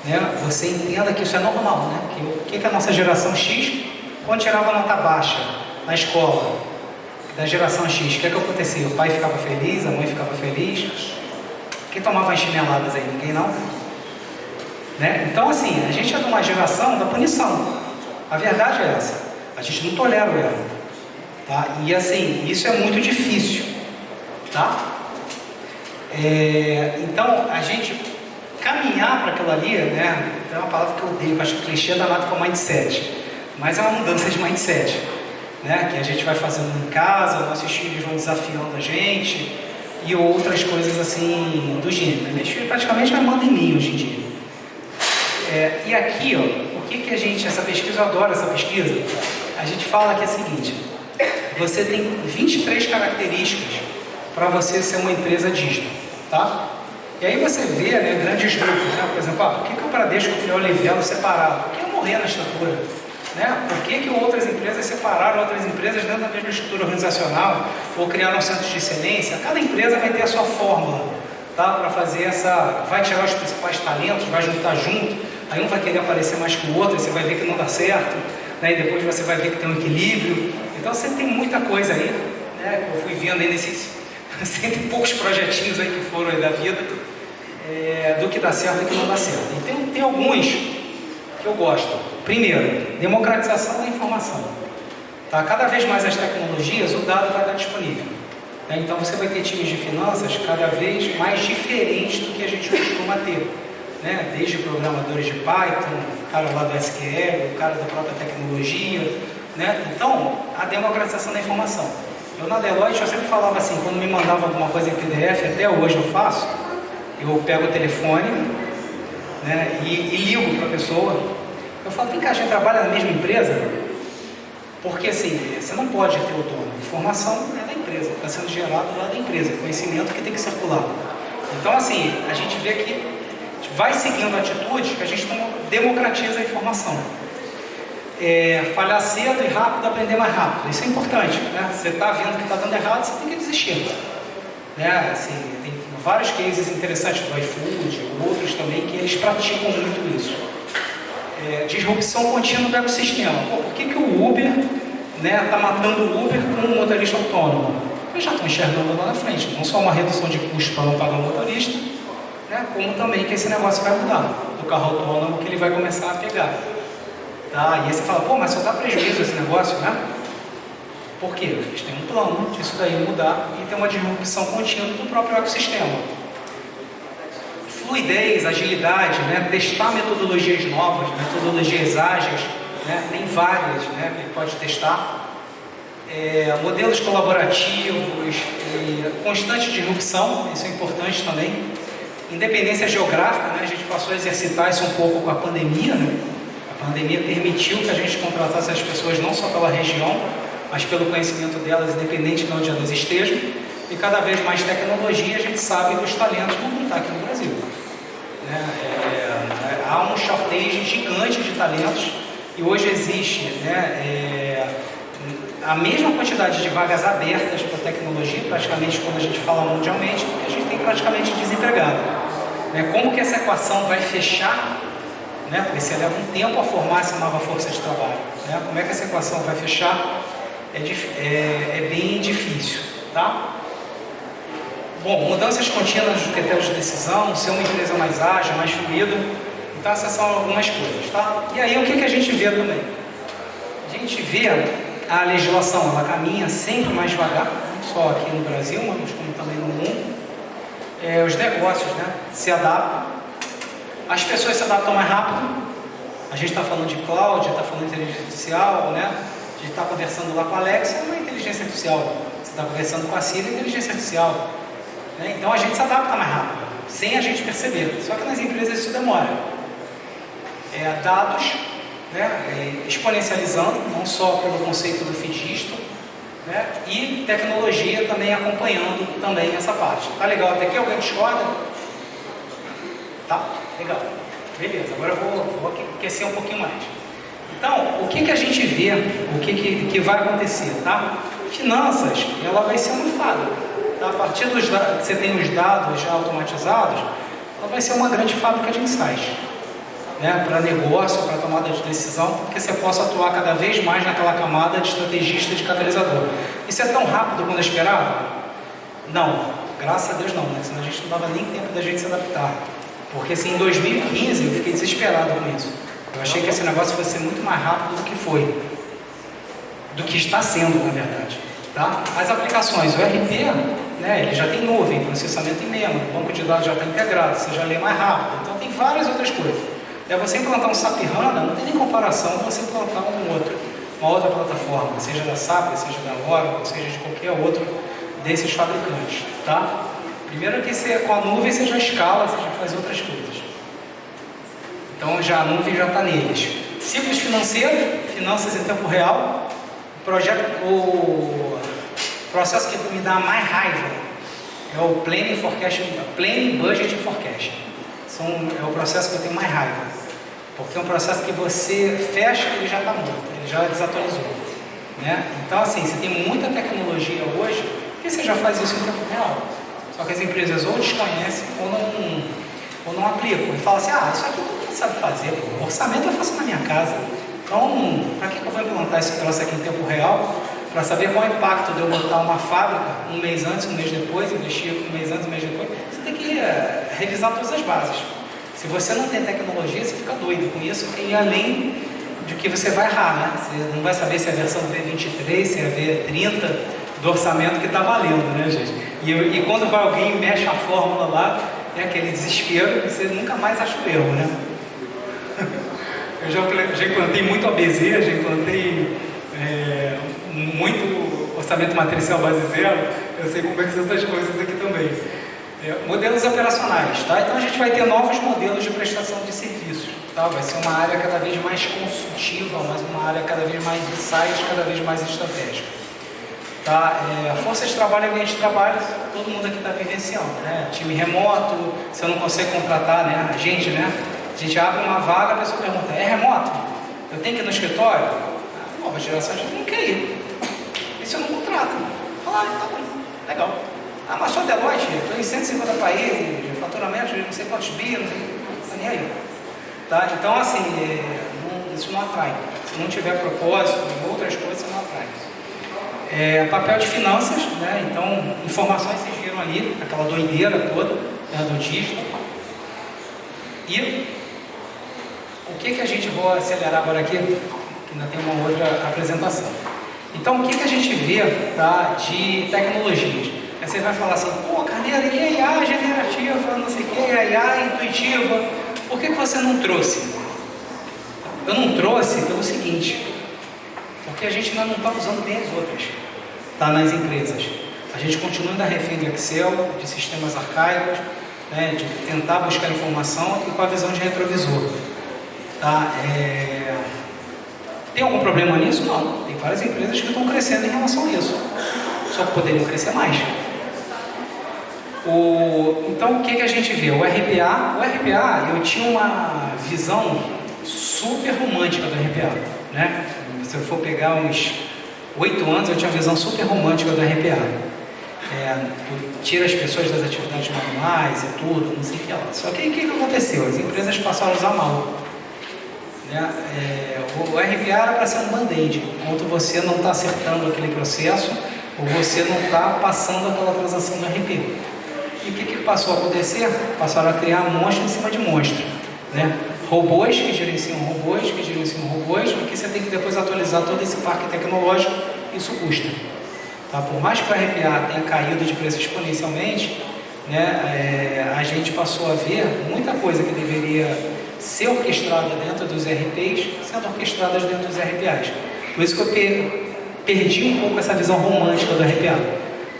né? Você entenda que isso é normal, né? Que a nossa geração X, quando tirava nota baixa na escola, da geração X, o que acontecia? O pai ficava feliz, a mãe ficava feliz. Quem tomava as chineladas aí? Ninguém não? Né? Então, assim, a gente é de uma geração da punição. A verdade é essa. A gente não tolera o erro. Tá? E, assim, isso é muito difícil. Tá? Então, a gente caminhar para aquilo ali, né? Tem uma palavra que eu odeio, que eu acho que clichê danado com mindset. Mas é uma mudança de mindset. Né? Que a gente vai fazendo em casa, nossos filhos vão desafiando a gente e outras coisas assim do gênero. Meus filhos praticamente me mandam em mim hoje em dia. E aqui, ó, o que a gente, essa pesquisa, eu adoro essa pesquisa, a gente fala que é o seguinte: você tem 23 características para você ser uma empresa digital, tá? E aí você vê, né, grandes grupos, né? Por exemplo, por que o Bradesco criou o Livelo separado? Porque ia morrer na estrutura. Né? Por que outras empresas separaram outras empresas dentro da mesma estrutura organizacional ou criaram centros de excelência? Cada empresa vai ter a sua fórmula, tá? Para fazer vai tirar os principais talentos, vai juntar junto, aí um vai querer aparecer mais que o outro, aí você vai ver que não dá certo, né? E depois você vai ver que tem um equilíbrio. Então você tem muita coisa aí, né? Eu fui vendo aí nesses 100 e poucos projetinhos aí que foram aí da vida, do que dá certo e que não dá certo. E tem alguns que eu gosto. Primeiro, democratização da informação. Tá? Cada vez mais as tecnologias, o dado vai estar disponível. Né? Então você vai ter times de finanças cada vez mais diferentes do que a gente costuma ter. Né? Desde programadores de Python, o cara lá do SQL, o cara da própria tecnologia. Né? Então, a democratização da informação. Eu na Deloitte, eu sempre falava assim, quando me mandava alguma coisa em PDF, até hoje eu faço, eu pego o telefone, né, e ligo para a pessoa. Eu falo, vem cá, a gente trabalha na mesma empresa? Porque assim, você não pode ter o dono. Informação é da empresa, está sendo gerado lá da empresa, conhecimento que tem que circular. Então assim, a gente vê que vai seguindo atitudes que a gente democratiza a informação. Falhar cedo e rápido, aprender mais rápido. Isso é importante, né? Você está vendo que está dando errado, você tem que desistir. Né? Assim, tem vários cases interessantes do iFood, outros também, que eles praticam muito isso. Disrupção contínua do ecossistema. Por que o Uber está matando o Uber com um motorista autônomo? Eles já estão enxergando lá na frente, não só uma redução de custo para não pagar o motorista, né, como também que esse negócio vai mudar, do carro autônomo que ele vai começar a pegar. Tá? E aí você fala, pô, mas só dá prejuízo esse negócio, né? Por quê? Eles têm um plano disso daí mudar e ter uma disrupção contínua do próprio ecossistema. Fluidez, agilidade, né? Testar metodologias novas, metodologias ágeis, né? Tem várias, né, que ele pode testar. Modelos colaborativos, constante disrupção, isso é importante também. Independência geográfica, né? A gente passou a exercitar isso um pouco com a pandemia, né? A pandemia permitiu que a gente contratasse as pessoas não só pela região, mas pelo conhecimento delas, independente de onde elas estejam. E cada vez mais tecnologia, a gente sabe que os talentos não vão estar aqui no Brasil. Né? Há um shortage gigante de talentos e hoje existe, né, a mesma quantidade de vagas abertas para tecnologia, praticamente quando a gente fala mundialmente, do que a gente tem praticamente desempregado. Né? Como que essa equação vai fechar? Né? Porque você leva um tempo a formar essa nova força de trabalho. Né? Como é que essa equação vai fechar? É bem difícil. Tá? Bom, mudanças contínuas dos critérios de decisão, ser uma empresa mais ágil, mais fluida. Então essas são algumas coisas. Tá? E aí o que a gente vê também? A gente vê a legislação, ela caminha sempre mais devagar, não só aqui no Brasil, mas como também no mundo. Os negócios, né, se adaptam. as pessoas se adaptam mais rápido. A gente está falando de cloud, está falando de inteligência artificial, né? A gente está conversando lá com a Alexa, não é inteligência artificial. Você está conversando com a Siri, é inteligência artificial. Né? Então a gente se adapta mais rápido, sem a gente perceber. Só que nas empresas isso demora. Dados, né? Exponencializando, não só pelo conceito do feedisto, né? E tecnologia também acompanhando também essa parte. Tá legal até aqui? Alguém discorda? Tá, legal. Beleza, agora eu vou aquecer um pouquinho mais. Então, o que a gente vê, o que vai acontecer, tá? Finanças, ela vai ser uma fábrica. Tá? A partir dos dados, que você tem os dados já automatizados, ela vai ser uma grande fábrica de insights. Né? Para negócio, para tomada de decisão, porque você possa atuar cada vez mais naquela camada de estrategista, de catalisador. Isso é tão rápido quando eu esperava? Não, graças a Deus não, né? Senão a gente não dava nem tempo da gente se adaptar. Porque assim, em 2015 eu fiquei desesperado com isso. Eu achei que esse negócio fosse ser muito mais rápido do que foi. Do que está sendo, na verdade. Tá? As aplicações, o RP, né, ele já tem nuvem, processamento em memória, o banco de dados já está integrado, você já lê mais rápido. Então tem várias outras coisas. Você implantar um SAP HANA, não tem nem comparação com você implantar uma outra plataforma, seja da SAP, seja da Oracle, seja de qualquer outro desses fabricantes. Tá? Primeiro que você, com a nuvem você já escala, você já faz outras coisas. Então já a nuvem já está neles. Ciclos financeiros, finanças em tempo real. O processo que me dá mais raiva é o Planning, Budget e Forecast. É o processo que eu tenho mais raiva. Porque é um processo que você fecha e ele já está morto, ele já desatualizou. Né? Então assim, você tem muita tecnologia hoje que você já faz isso em tempo real. Só que as empresas ou desconhecem ou não aplicam. E falam assim, isso aqui todo mundo sabe fazer, pô. O orçamento eu faço na minha casa. Então, para que eu vou implantar esse troço aqui em tempo real? Para saber qual é o impacto de eu botar uma fábrica um mês antes, um mês depois, investir um mês antes, um mês depois. Você tem que revisar todas as bases. Se você não tem tecnologia, você fica doido com isso e além do que você vai errar, né? Você não vai saber se é a versão V23, se é a V30 do orçamento que está valendo, né, gente? E quando vai alguém e mexe a fórmula lá, é aquele desespero, você nunca mais acha o erro, né? Eu já implantei muito ABZ, já implantei muito orçamento matricial base zero, eu sei como é que são essas coisas aqui também. Modelos operacionais, tá? Então a gente vai ter novos modelos de prestação de serviços, tá? Vai ser uma área cada vez mais consultiva, mas uma área cada vez mais de insights, cada vez mais estratégica. Tá? Força de trabalho e ambiente de trabalho, todo mundo aqui está vivenciando, né? Time remoto, você não consegue contratar, né? A gente abre uma vaga, a pessoa pergunta, é remoto? Eu tenho que ir no escritório? Nova geração, a gente não quer ir. E se eu não contrato? Fala, tá bom, legal. Mas sou Deloitte, estou em 150 países, faturamento de não sei quantos bi, não está nem aí. Tá? Então, assim, isso não atrai. Se não tiver propósito, outras coisas, não atrai. Papel de finanças, né? Então, informações vocês viram ali, aquela doideira toda, né, do dígito. E o que a gente vai acelerar agora aqui, que ainda tem uma outra apresentação. Então, o que a gente vê, tá, de tecnologias? Aí você vai falar assim, Carneiro, e AI generativa, não sei o que, AI intuitiva, por que você não trouxe? Eu não trouxe pelo seguinte, porque a gente ainda não está usando bem as outras, tá, nas empresas. A gente continua ainda refém de Excel, de sistemas arcaicos, né, de tentar buscar informação e com a visão de retrovisor. Tá? Tem algum problema nisso? Não. Tem várias empresas que estão crescendo em relação a isso. Só que poderiam crescer mais. Então, o que a gente vê? O RPA, eu tinha uma visão super romântica do RPA. Né? Se eu for pegar uns 8 anos, eu tinha uma visão super romântica do RPA. Tira as pessoas das atividades manuais e tudo, não sei o que lá. Só que o que aconteceu? As empresas passaram a usar mal. Né? O RPA era para ser um band-aid, enquanto você não está acertando aquele processo, ou você não está passando aquela transação do RP. E o que passou a acontecer? Passaram a criar monstro em cima de monstro. Né? Robôs que gerenciam robôs, e que você tem que depois atualizar todo esse parque tecnológico, isso custa. Tá? Por mais que o RPA tenha caído de preço exponencialmente, né, a gente passou a ver muita coisa que deveria ser orquestrada dentro dos RPs, sendo orquestradas dentro dos RPAs. Por isso que eu perdi um pouco essa visão romântica do RPA.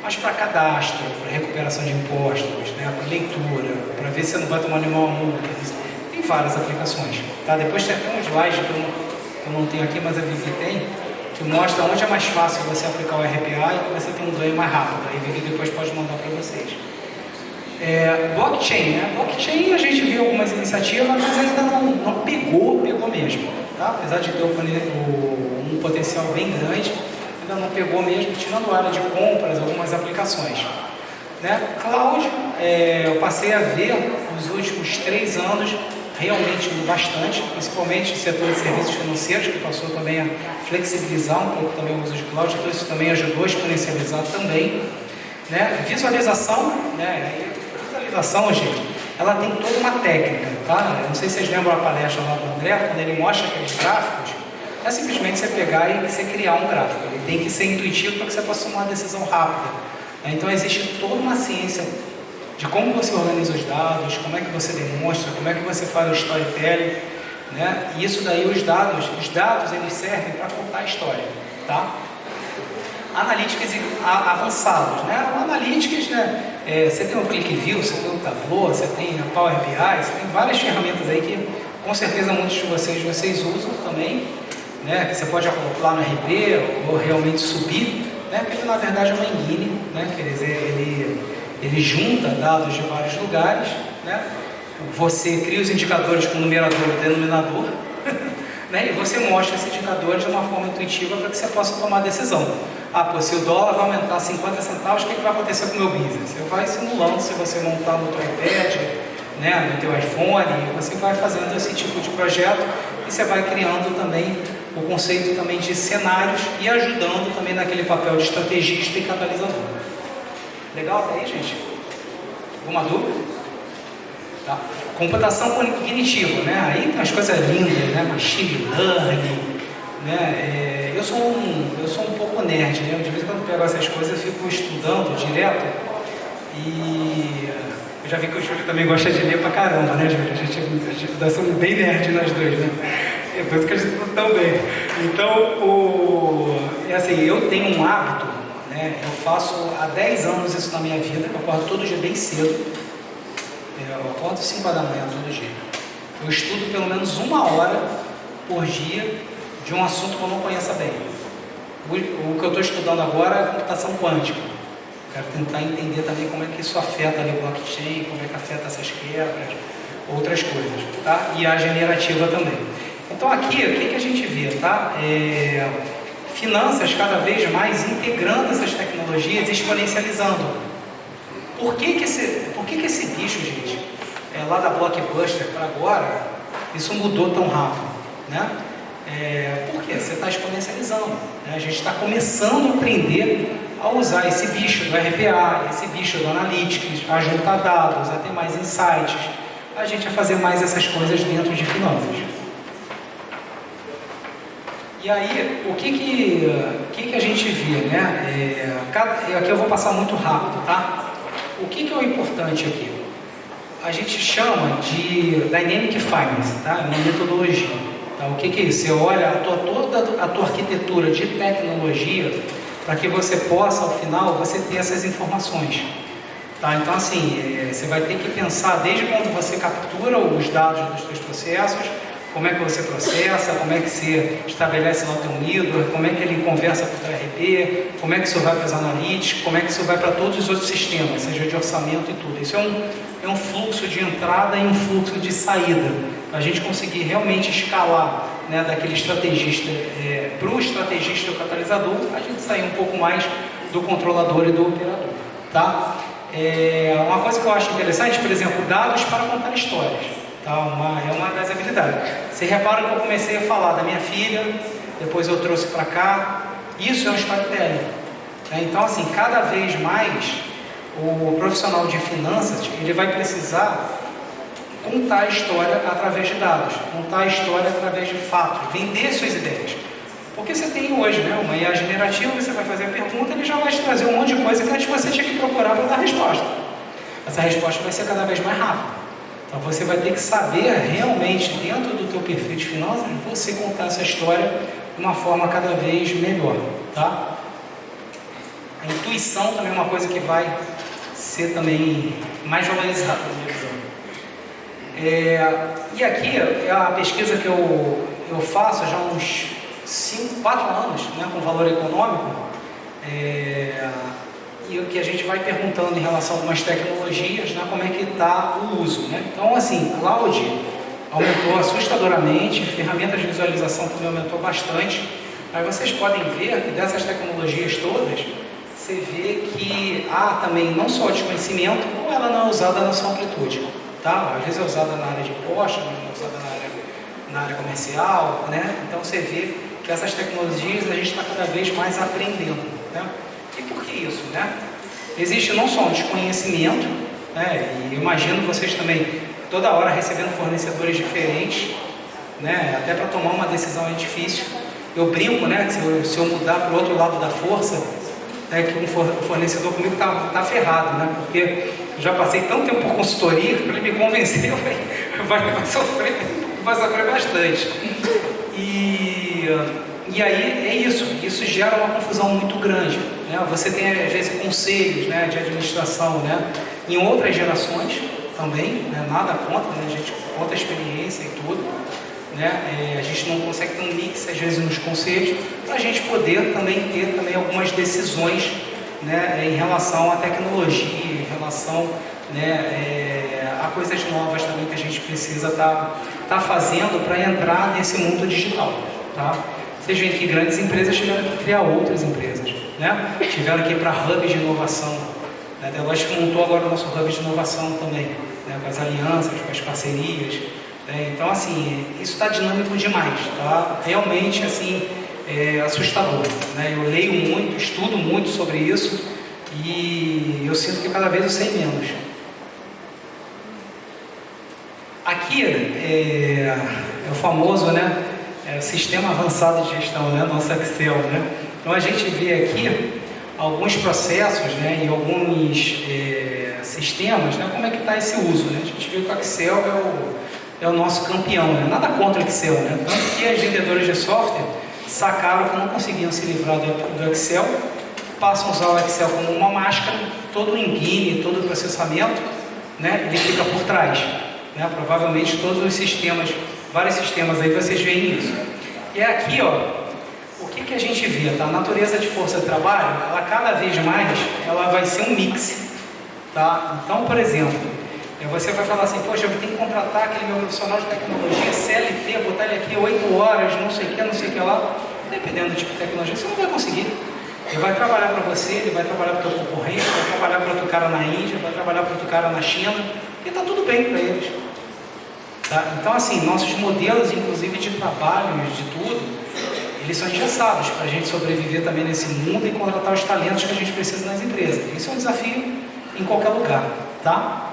Mas para cadastro, para recuperação de impostos, né, para leitura, para ver se você não vai tomar nenhuma multa, tem várias aplicações. Tá? Depois tem até um slide que eu não tenho aqui, mas a Vivi tem, que mostra onde é mais fácil você aplicar o RPA e que você tem um ganho mais rápido. Aí a Vivi depois pode mandar para vocês. Blockchain, né? Blockchain a gente viu algumas iniciativas, mas ainda não pegou mesmo. Tá? Apesar de ter um potencial bem grande, ainda não pegou mesmo, tirando a área de compras, algumas aplicações. Né? Cloud, eu passei a ver nos últimos 3 anos realmente bastante, principalmente o setor de serviços financeiros, que passou também a flexibilizar um pouco também o uso de cloud, então isso também ajudou a exponencializar também. Né? Visualização, gente, ela tem toda uma técnica, tá? Eu não sei se vocês lembram a palestra lá do André, quando ele mostra aqueles gráficos, não é simplesmente você pegar e você criar um gráfico, ele tem que ser intuitivo para que você possa tomar uma decisão rápida. Então existe toda uma ciência de como você organiza os dados, como é que você demonstra, como é que você faz o storytelling, né? E isso daí, os dados eles servem para contar a história, tá? Analytics avançados, né? Analytics, né? Você tem o ClickView, você tem o Tableau, você tem a Power BI, você tem várias ferramentas aí que com certeza muitos de vocês usam também, né? Que você pode colocar lá no RP ou realmente subir, né? Porque ele na verdade é uma engine, né? Quer dizer, ele junta dados de vários lugares, né? Você cria os indicadores com numerador e denominador, né? E você mostra esses indicadores de uma forma intuitiva para que você possa tomar decisão. Se o dólar vai aumentar 50 centavos, o que vai acontecer com o meu business? Você vai simulando, se você montar no teu iPad, né, no teu iPhone, você vai fazendo esse tipo de projeto e você vai criando também o conceito também de cenários e ajudando também naquele papel de estrategista e catalisador. Legal até aí, gente? Alguma dúvida? Tá. Computação cognitiva, né? Aí tem umas coisas lindas, né? Machine learning, né? Eu sou um pouco nerd, né? De vez em quando eu pego essas coisas, eu fico estudando direto e eu já vi que o Júlio também gosta de ler pra caramba, né, Júlio? A gente nós somos bem nerd nós dois, né? É por isso que a gente está tão bem. Então, assim, eu tenho um hábito, né? Eu faço há 10 anos isso na minha vida, eu acordo todo dia bem cedo. Eu acordo 5 da manhã todo dia. Eu estudo pelo menos 1 hora por dia de um assunto que eu não conheça bem. O que eu estou estudando agora é computação quântica. Quero tentar entender também como é que isso afeta ali o blockchain, como é que afeta essas quebras, outras coisas, tá? E a generativa também. Então aqui, o que a gente vê, tá? Finanças cada vez mais integrando essas tecnologias e exponencializando. Por que esse bicho, gente, lá da Blockbuster para agora, isso mudou tão rápido, né? Por quê? Você está exponencializando, né? A gente está começando a aprender a usar esse bicho do RPA, esse bicho do Analytics, a juntar dados, a ter mais insights, a gente a fazer mais essas coisas dentro de finanças. E aí, o que a gente vê, né? Aqui eu vou passar muito rápido, tá? O que é o importante aqui? A gente chama de Dynamic Finance, tá? Uma metodologia. Tá? O que é isso? Você olha toda a tua arquitetura de tecnologia para que você possa, ao final, você ter essas informações. Tá? Então, assim, você vai ter que pensar desde quando você captura os dados dos seus processos, como é que você processa, como é que você estabelece lá o teu middleware, como é que ele conversa com o teu RP, como é que isso vai para os analytics, como é que isso vai para todos os outros sistemas, seja de orçamento e tudo. Isso é um fluxo de entrada e um fluxo de saída, para a gente conseguir realmente escalar, né, daquele estrategista para o estrategista e o catalisador, a gente sair um pouco mais do controlador e do operador. Tá? Uma coisa que eu acho interessante, por exemplo, dados para contar histórias. Tá? É uma das habilidades. Você repara que eu comecei a falar da minha filha, depois eu trouxe para cá. Isso é um storytelling. Então, assim, cada vez mais o profissional de finanças ele vai precisar contar a história através de dados, contar a história através de fatos, vender suas ideias. Porque você tem hoje, né, uma IA generativa, você vai fazer a pergunta, ele já vai te trazer um monte de coisa que antes você tinha que procurar para dar resposta. essa resposta vai ser cada vez mais rápida. Então você vai ter que saber realmente, dentro do teu perfil de finanças, você contar essa história de uma forma cada vez melhor, tá? A intuição também é uma coisa que vai ser também mais valorizada na minha visão. E aqui é a pesquisa que eu faço já há uns 4 anos, né, com valor econômico, e o que a gente vai perguntando em relação a algumas tecnologias, né, como é que está o uso, né? Então, assim, Cloud aumentou assustadoramente, ferramentas de visualização também aumentou bastante. Aí vocês podem ver que dessas tecnologias todas, você vê que há também não só desconhecimento, como ela não é usada na sua amplitude, tá? Às vezes é usada na área de impostos, mas não é usada na área comercial, né? Então você vê que essas tecnologias a gente está cada vez mais aprendendo, né? E por que isso, né? Existe não só um desconhecimento, né? E eu imagino vocês também toda hora recebendo fornecedores diferentes, né? Até para tomar uma decisão é difícil. Eu brinco, né? Que se eu mudar para o outro lado da força, que um fornecedor comigo tá ferrado, né? Porque eu já passei tanto tempo por consultoria, para ele me convencer, vai sofrer bastante. E aí é isso gera uma confusão muito grande, né? Você tem às vezes conselhos, né, de administração, né, em outras gerações também, né? Nada contra, né? A gente conta a experiência e tudo, né? A gente não consegue ter um mix às vezes nos conselhos para a gente poder também ter também algumas decisões, né, em relação à tecnologia, em relação, né, a coisas novas também que a gente precisa tá fazendo para entrar nesse mundo digital, tá? Vocês veem que grandes empresas tiveram que criar outras empresas, né? Tiveram que ir para hubs de inovação, né? A Deloitte montou agora o nosso hub de inovação também, né? Com as alianças, com as parcerias, né? Então, assim, isso está dinâmico demais, tá? Realmente, assim, é assustador, né? Eu leio muito, estudo muito sobre isso e eu sinto que cada vez eu sei menos. Aqui é o famoso, né? Sistema avançado de gestão, né? Nosso Excel, né? Então a gente vê aqui alguns processos, né? E alguns sistemas, né? Como é que está esse uso, né? A gente vê que o Excel é o nosso campeão, né? Nada contra o Excel, né? Tanto que as vendedoras de software sacaram que não conseguiam se livrar do Excel, passam a usar o Excel como uma máscara, todo o engine, todo o processamento, né? Ele fica por trás, né? Provavelmente todos os sistemas, vários sistemas aí vocês veem isso. E aqui, ó, o que a gente vê, tá? A natureza de força de trabalho, ela cada vez mais, ela vai ser um mix, tá? Então, por exemplo, você vai falar assim, poxa, eu vou ter que contratar aquele meu profissional de tecnologia, CLT, botar ele aqui 8 horas, não sei o que lá, dependendo do tipo de tecnologia, você não vai conseguir. Ele vai trabalhar para você, ele vai trabalhar para o teu concorrente, vai trabalhar para outro cara na Índia, vai trabalhar para outro cara na China, e tá tudo bem para eles. Tá? Então, assim, nossos modelos, inclusive de trabalho, de tudo, eles são engessados para a gente sobreviver também nesse mundo e contratar os talentos que a gente precisa nas empresas. Isso é um desafio em qualquer lugar, tá?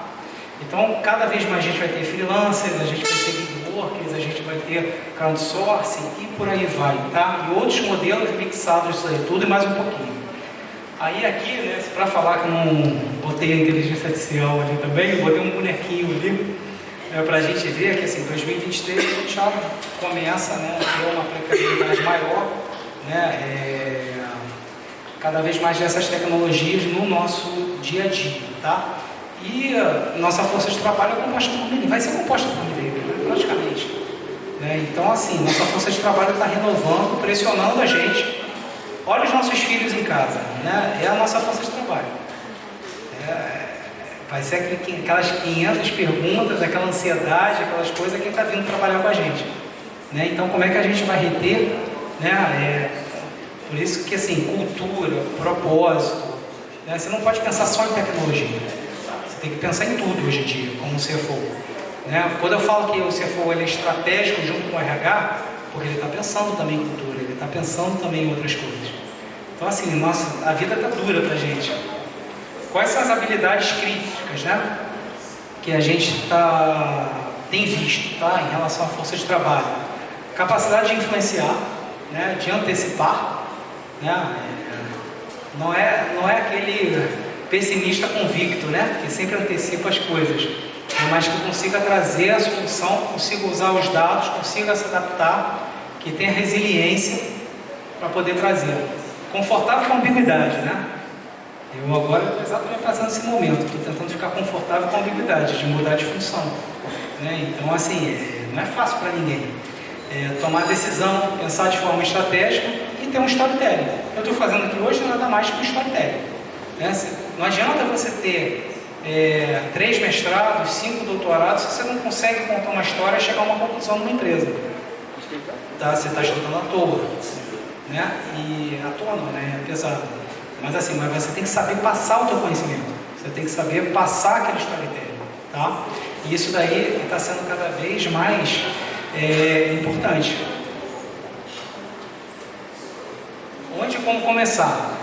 Então, cada vez mais a gente vai ter freelancers, a gente vai ter gig workers, a gente vai ter crowdsourcing e por aí vai, tá? E outros modelos mixados disso aí tudo e mais um pouquinho. Aí aqui, né, para falar que eu não botei a inteligência artificial ali também, eu botei um bonequinho ali, para a gente ver que, assim, 2023 a gente já começa, né, a ter uma aplicabilidade maior, né, cada vez mais dessas tecnologias no nosso dia a dia, tá? E nossa força de trabalho é composta por milênios, vai ser composta por milênios, né, praticamente. Né? Então, assim, nossa força de trabalho está renovando, pressionando a gente. Olha os nossos filhos em casa, né? É a nossa força de trabalho. Vai ser aquelas 500 perguntas, aquela ansiedade, aquelas coisas, quem está vindo trabalhar com a gente. Né? Então, como é que a gente vai reter? Né? Por isso que, assim, cultura, propósito, né? Você não pode pensar só em tecnologia. Tem que pensar em tudo hoje em dia, como o CFO. Né? Quando eu falo que o CFO ele é estratégico junto com o RH, porque ele está pensando também em cultura, ele está pensando também em outras coisas. Então, assim, a vida está dura para a gente. Quais são as habilidades críticas, né, que a gente tem visto, tá, em relação à força de trabalho? Capacidade de influenciar, né, de antecipar, né? Não é pessimista convicto, né? Que sempre antecipa as coisas, mas que consiga trazer a solução, consiga usar os dados, consiga se adaptar, que tenha resiliência para poder trazer. Confortável com ambiguidade, né? Eu agora estou exatamente passando esse momento, estou tentando ficar confortável com a ambiguidade, de mudar de função, né? Então, assim, não é fácil para ninguém. Tomar decisão, pensar de forma estratégica e ter um storytelling. O que eu estou fazendo aqui hoje nada mais que um storytelling, né? Não adianta você ter 3 mestrados, 5 doutorados, se você não consegue contar uma história e chegar a uma conclusão numa empresa. Tá? Você está estudando à toa, né? E à toa não, né? É pesado. Mas assim, você tem que saber passar o teu conhecimento. Você tem que saber passar aquele storytelling, tá? E isso daí está sendo cada vez mais importante. Onde e como começar?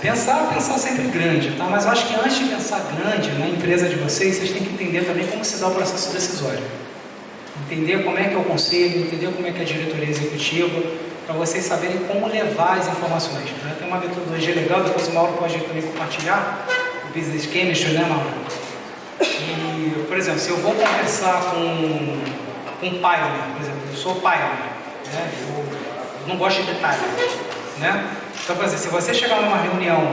Pensar sempre grande, tá? Mas eu acho que antes de pensar grande na empresa de vocês têm que entender também como se dá o processo decisório. Entender como é que é o conselho, entender como é que é a diretoria executiva, para vocês saberem como levar as informações, né? Tem uma metodologia legal, depois o Mauro pode também compartilhar, o Business Chemistry, né, Mauro? E, por exemplo, se eu vou conversar com um pioneer, por exemplo, eu sou pioneer, né? Eu não gosto de detalhe, né? Então, por exemplo, se você chegar numa reunião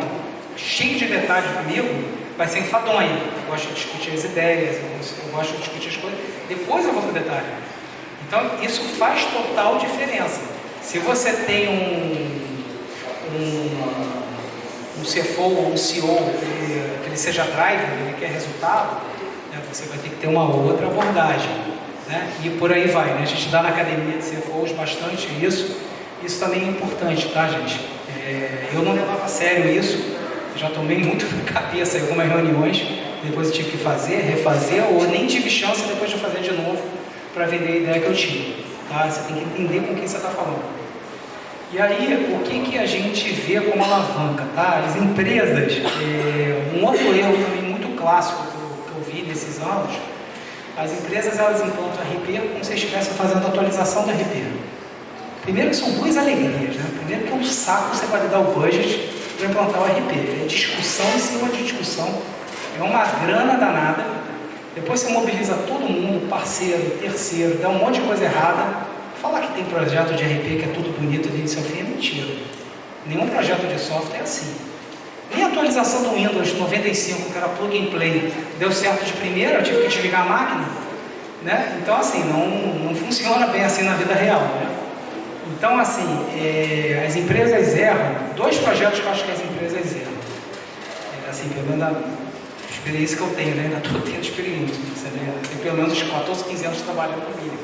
cheia de detalhes comigo, vai ser enfadonho. Eu gosto de discutir as ideias, eu gosto de discutir as coisas, depois eu vou para o detalhe. Então, isso faz total diferença. Se você tem um CFO ou um CEO que ele seja driver, ele quer resultado, né, você vai ter que ter uma outra abordagem, né? E por aí vai, né? A gente dá na academia de CFOs bastante isso. Isso também é importante, tá, gente? Eu não levava a sério isso, já tomei muito na cabeça em algumas reuniões, depois eu tive que refazer, ou nem tive chance depois de fazer de novo para vender a ideia que eu tinha, tá? Você tem que entender com quem você está falando. E aí, o que a gente vê como alavanca, tá? As empresas, um outro erro também muito clássico que eu vi nesses anos, as empresas elas implantam RP como se estivessem fazendo atualização do RP. Primeiro que são duas alegrias, né? Primeiro que é um saco você validar o budget para implantar o RP. É discussão em cima de discussão, é uma grana danada. Depois você mobiliza todo mundo, parceiro, terceiro, dá um monte de coisa errada. Falar que tem projeto de RP que é tudo bonito de início ao fim é mentira. Nenhum projeto de software é assim. Nem a atualização do Windows 95, que era plug and play, deu certo de primeira, eu tive que desligar a máquina, né? Então assim, não funciona bem assim na vida real, né? Então, assim, as empresas erram, 2 projetos que eu acho que as empresas erram. Assim, pelo menos a experiência que eu tenho, né? Ainda estou tendo experiência, né? Tem pelo menos uns 14, 15 anos trabalhando comigo.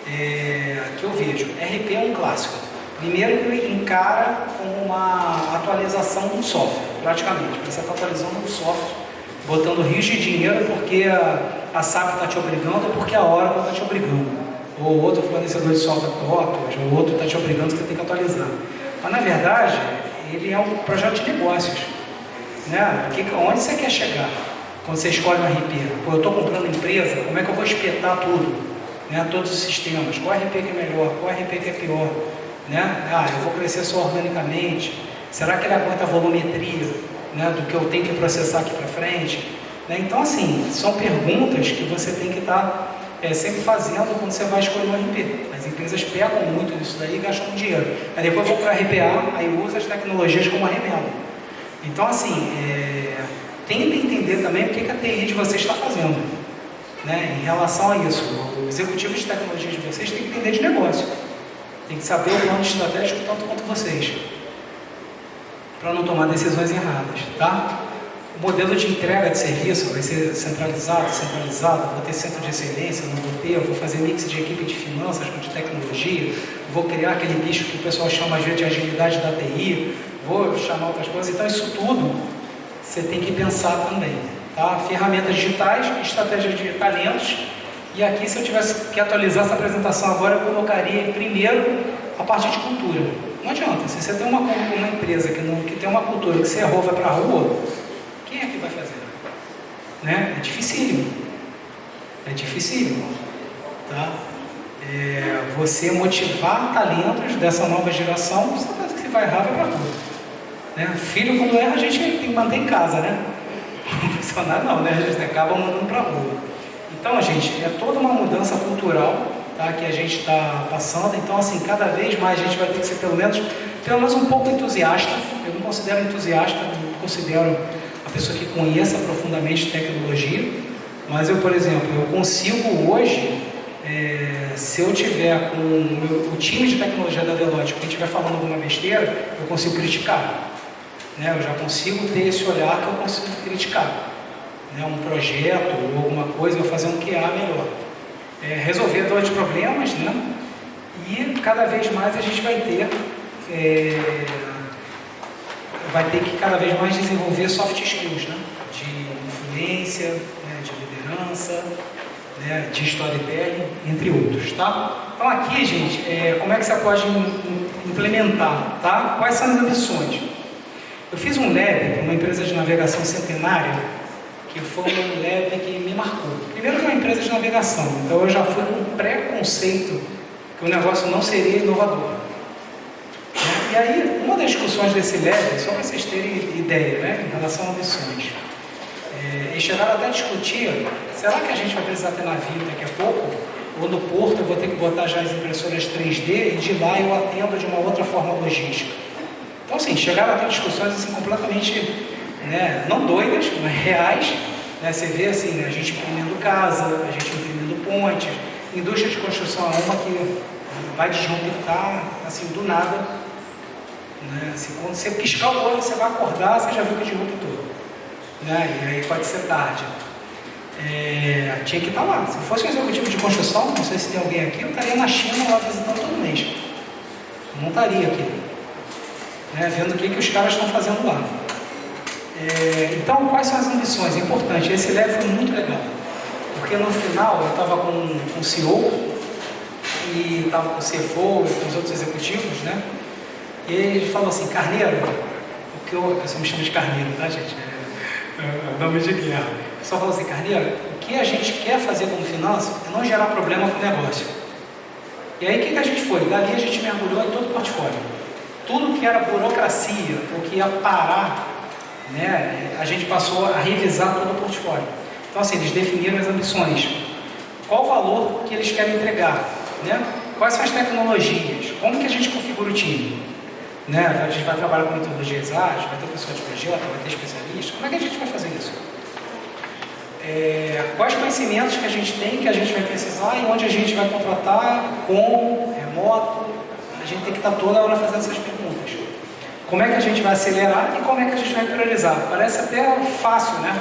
Que eu vejo, RP é um clássico. Primeiro que ele encara como uma atualização de um software, praticamente. Você está atualizando um software, botando rios de dinheiro porque a SAP está te obrigando ou porque a Oracle está te obrigando. Ou outro fornecedor de software TOTOS, ou outro está te obrigando que você tem que atualizar. Mas, na verdade, ele é um projeto de negócios, né? Onde você quer chegar quando você escolhe um RP? Pô, eu estou comprando empresa, como é que eu vou espetar tudo? Né? Todos os sistemas, qual RP que é melhor, qual RP que é pior? Né? Eu vou crescer só organicamente, será que ele aguenta a volumetria, né, do que eu tenho que processar aqui para frente? Né? Então, assim, são perguntas que você tem que estar sempre fazendo quando você vai escolher um RP. As empresas pegam muito disso daí e gastam dinheiro. Aí depois vão para o RPA, aí usa as tecnologias como remendo. Então, assim, tenta entender também o que a TI de vocês está fazendo, né, em relação a isso. O executivo de tecnologia de vocês tem que entender de negócio. Tem que saber o plano estratégico tanto quanto vocês, para não tomar decisões erradas, tá? O modelo de entrega de serviço vai ser centralizado, vou ter centro de excelência, não vou ter, eu vou fazer mix de equipe de finanças com de tecnologia, vou criar aquele bicho que o pessoal chama às vezes de agilidade da TI, vou chamar outras coisas. Então isso tudo você tem que pensar também, tá? Ferramentas digitais, estratégias de talentos. E aqui, se eu tivesse que atualizar essa apresentação agora, eu colocaria primeiro a parte de cultura. Não adianta, se você tem uma empresa que tem uma cultura que você errou, vai para a rua, quem é que vai fazer? Né? É dificílimo, tá? Você motivar talentos dessa nova geração, você sabe que você vai errar, vai para a rua. Né? Filho, quando erra, a gente tem que manter em casa, né? Funcionário não, né? A gente acaba mandando para a rua. Então, gente, é toda uma mudança cultural, tá, que a gente está passando. Então, assim, cada vez mais a gente vai ter que ser pelo menos um pouco entusiasta. Eu não considero entusiasta, não considero a pessoa que conheça profundamente tecnologia, mas eu, por exemplo, eu consigo hoje, se eu tiver com o time de tecnologia da Deloitte, quem estiver falando alguma besteira, eu consigo criticar. Né? Eu já consigo ter esse olhar que eu consigo criticar. Né? Um projeto ou alguma coisa, eu fazer um QA melhor. Resolver dois problemas, né? E cada vez mais a gente vai ter que cada vez mais desenvolver soft skills, né? De influência, né? De liderança, né? De storytelling, entre outros, tá? Então aqui, gente, como é que você pode implementar, tá? Quais são as ambições? Eu fiz um lab para uma empresa de navegação centenária, que foi um lab que me marcou. Primeiro que é uma empresa de navegação, então eu já fui com um preconceito que o negócio não seria inovador. E aí, uma das discussões desse lab, só para vocês terem ideia, né, em relação a ambições, eles chegaram até a discutir, será que a gente vai precisar ter navio daqui a pouco? Ou no porto eu vou ter que botar já as impressoras 3D e de lá eu atendo de uma outra forma logística. Então, assim, chegaram a ter discussões assim, completamente, né, não doidas, mas reais. Né? Você vê assim, né, a gente imprimindo casa, a gente imprimindo pontes, indústria de construção é uma que vai disruptar assim, do nada. Né? Assim, quando você piscar o olho, você vai acordar, você já viu que disruptou. Né? E aí pode ser tarde. Tinha que estar lá. Se fosse um executivo de construção, não sei se tem alguém aqui, eu estaria na China lá visitando todo mês. Não estaria aqui. Né? Vendo o que os caras estão fazendo lá. Então, quais são as ambições? É importante. Esse lab foi muito legal. Porque no final eu estava com o CEO e estava com o CFO e com os outros executivos, né? E ele falou assim, Carneiro, o que eu só me chamo de Carneiro, tá, gente? É o nome de guerra. O pessoal falou assim, Carneiro, o que a gente quer fazer como finança é não gerar problema com o negócio. E aí, o que a gente foi? Dali a gente mergulhou em todo o portfólio. Tudo que era burocracia, ou que ia parar, né, a gente passou a revisar todo o portfólio. Então, assim, eles definiram as ambições. Qual o valor que eles querem entregar? Né? Quais são as tecnologias? Como que a gente configura o time? Né? A gente vai trabalhar com metodologias ágeis, vai ter pessoa de projeto, vai ter especialista. Como é que a gente vai fazer isso? Quais conhecimentos que a gente tem, que a gente vai precisar e onde a gente vai contratar, como, remoto? A gente tem que estar toda hora fazendo essas perguntas. Como é que a gente vai acelerar e como é que a gente vai priorizar? Parece até fácil, né?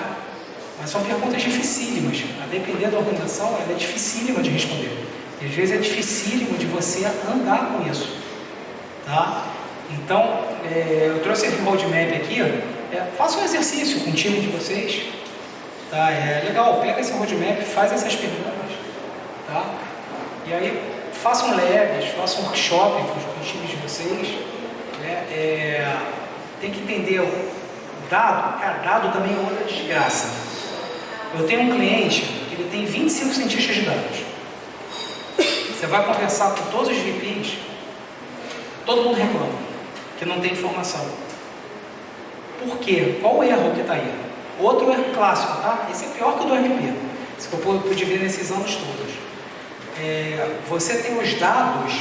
Mas são perguntas dificílimas. A depender da organização, ela é dificílima de responder. E às vezes é dificílimo de você andar com isso. Tá? Então, eu trouxe esse roadmap aqui. Faça um exercício com o time de vocês. Tá? É legal, pega esse roadmap, faz essas perguntas. Tá? E aí, façam labs, façam workshop com os times de vocês. Né? Tem que entender o dado. Cara, dado também é outra desgraça. Eu tenho um cliente que ele tem 25 cientistas de dados. Você vai conversar com todos os VPs, todo mundo reclama que não tem informação. Por quê? Qual o erro que está aí? Outro erro clássico, tá? Esse é pior que o do RP. Isso que eu pude ver nesses anos todos. Você tem os dados,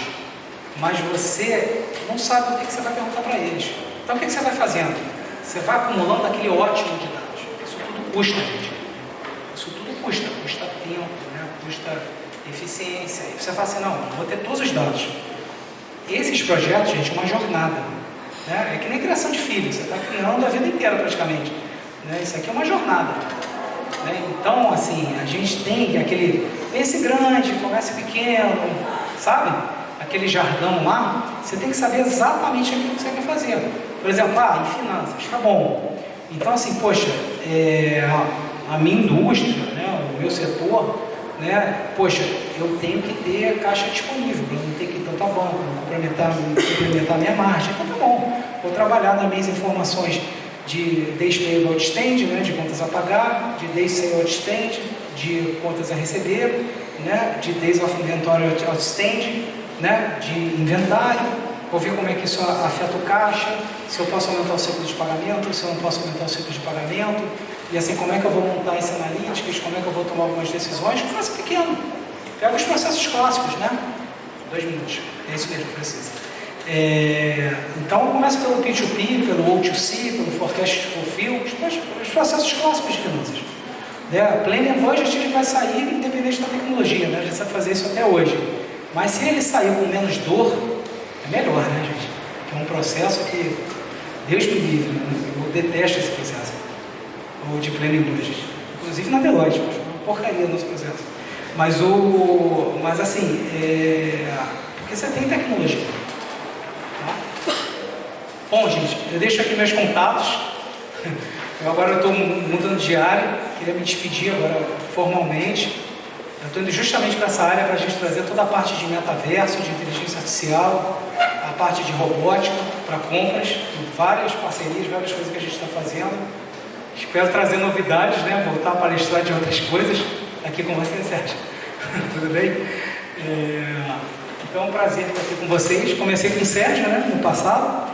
mas você não sabe o que você vai perguntar para eles. Então o que você vai fazendo? Você vai acumulando aquele ótimo de dados. Isso tudo custa, gente. Isso tudo custa tempo, né? Custa eficiência. E você fala assim, não, vou ter todos os dados. Esses projetos, gente, é uma jornada. Né? É que nem criação de filhos, você está criando a vida inteira praticamente. Né? Isso aqui é uma jornada. Né? Então, assim, a gente tem aquele, pense grande, comece pequeno, sabe? Aquele jargão lá, você tem que saber exatamente aquilo que você quer fazer. Por exemplo, em finanças, tá bom. Então, assim, poxa, a minha indústria, né, o meu setor, né, poxa, eu tenho que ter caixa disponível, para não ter que ir tanto a banco, complementar a minha margem. Então, tá bom. Vou trabalhar nas minhas informações de Days Payable Outstanding, né, de contas a pagar, de Days Sale Outstanding, de contas a receber, né, de Days of Inventory Outstanding, né, de inventário, vou ver como é que isso afeta o caixa, se eu posso aumentar o ciclo de pagamento, se eu não posso aumentar o ciclo de pagamento, e assim, como é que eu vou montar esse analytics, como é que eu vou tomar algumas decisões. Começa pequeno, pega os processos clássicos, né? 2 minutos, é isso mesmo que precisa. Então, começa pelo P2P, pelo O2C, pelo Forecast to Fulfill, os processos clássicos de finanças. Planning and Budget ele vai sair independente da tecnologia, né? A gente sabe fazer isso até hoje. Mas se ele sair com menos dor, é melhor, né, gente? Que é um processo que, Deus me livre, eu detesto esse processo. O de Planning and Budget. Inclusive na Deloitte, é uma porcaria no nosso processo. Mas assim, porque você tem tecnologia. Tá? Bom, gente, eu deixo aqui meus contatos. Agora eu estou mudando de área, queria me despedir agora formalmente. Eu estou indo justamente para essa área para a gente trazer toda a parte de metaverso, de inteligência artificial, a parte de robótica para compras, várias parcerias, várias coisas que a gente está fazendo. Espero trazer novidades, né? Voltar a palestrar de outras coisas aqui com você, Sérgio. Tudo bem? Então é um prazer estar aqui com vocês. Comecei com o Sérgio, né? No passado.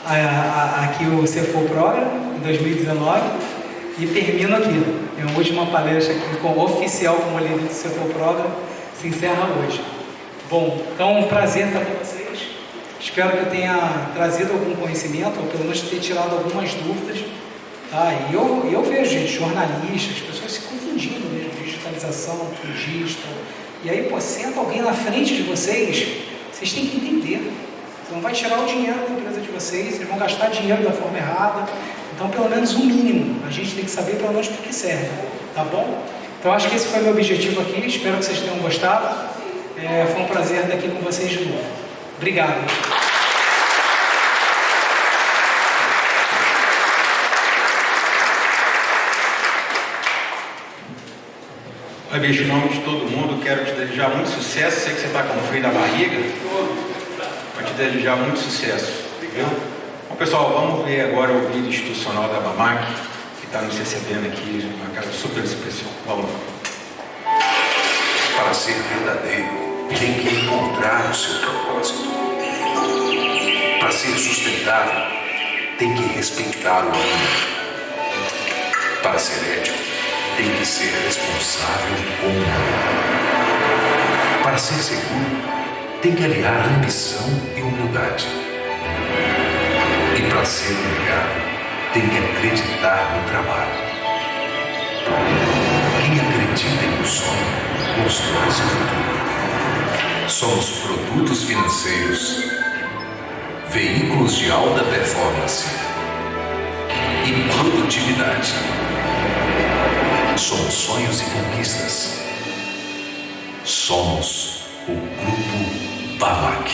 Aqui o CFO Program, em 2019, e termino aqui. Minha última palestra aqui oficial como líder do CFO Program se encerra hoje. Bom, então é um prazer estar com vocês. Espero que eu tenha trazido algum conhecimento, ou pelo menos ter tirado algumas dúvidas. Tá? E eu vejo, gente, jornalistas, pessoas se confundindo mesmo, digitalização, digital. E aí, senta alguém na frente de vocês, vocês têm que entender. Você não vai tirar o dinheiro da empresa de vocês, eles vão gastar dinheiro da forma errada. Então, pelo menos o mínimo, a gente tem que saber pelo menos para que serve, tá bom? Então, acho que esse foi o meu objetivo aqui, espero que vocês tenham gostado. Foi um prazer estar aqui com vocês de novo. Obrigado. Oi, bicho, em nome de todo mundo, quero te desejar muito sucesso. Sei que você está com frio na barriga. Te desejar muito sucesso, viu? Bom, pessoal, vamos ver agora o vídeo institucional da BAMAC, que está nos recebendo aqui, uma cara super especial. Vamos lá. Para ser verdadeiro, tem que encontrar o seu propósito. Para ser sustentável, tem que respeitar o mundo. Para ser ético, tem que ser responsável com o mundo. Para ser seguro, tem que aliar ambição e humildade. E para ser humilhado, tem que acreditar no trabalho. Quem acredita em um sonho, constrói seu futuro. Somos produtos financeiros, veículos de alta performance e produtividade. Somos sonhos e conquistas. Somos o Grupo BAMAC.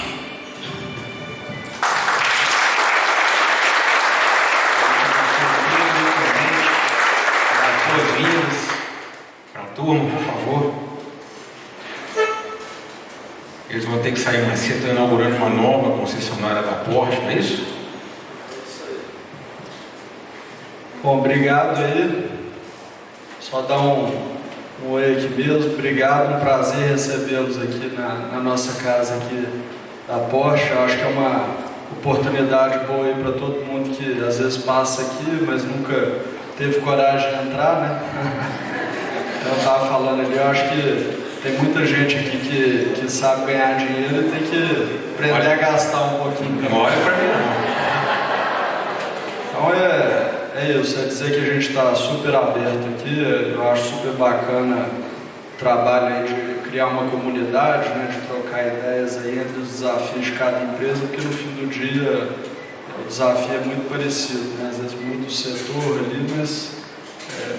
Boas-vindas para a turma, por favor. Eles vão ter que sair mais cedo, estão inaugurando uma nova concessionária da Porsche, não é isso? Bom, obrigado aí. Só dar um oi aqui mesmo. Obrigado, um prazer recebê-los aqui na nossa casa aqui da Porsche. Eu acho que é uma oportunidade boa aí para todo mundo que às vezes passa aqui, mas nunca teve coragem de entrar, né? Eu estava falando ali, eu acho que tem muita gente aqui que sabe ganhar dinheiro e tem que aprender a gastar um pouquinho. Não olha para mim, não. Então é isso, é dizer que a gente está super aberto aqui. Eu acho super bacana o trabalho aí de criar uma comunidade, né, de trocar ideias aí entre os desafios de cada empresa, porque no fim do dia o desafio é muito parecido, né? Às vezes muito do setor ali, mas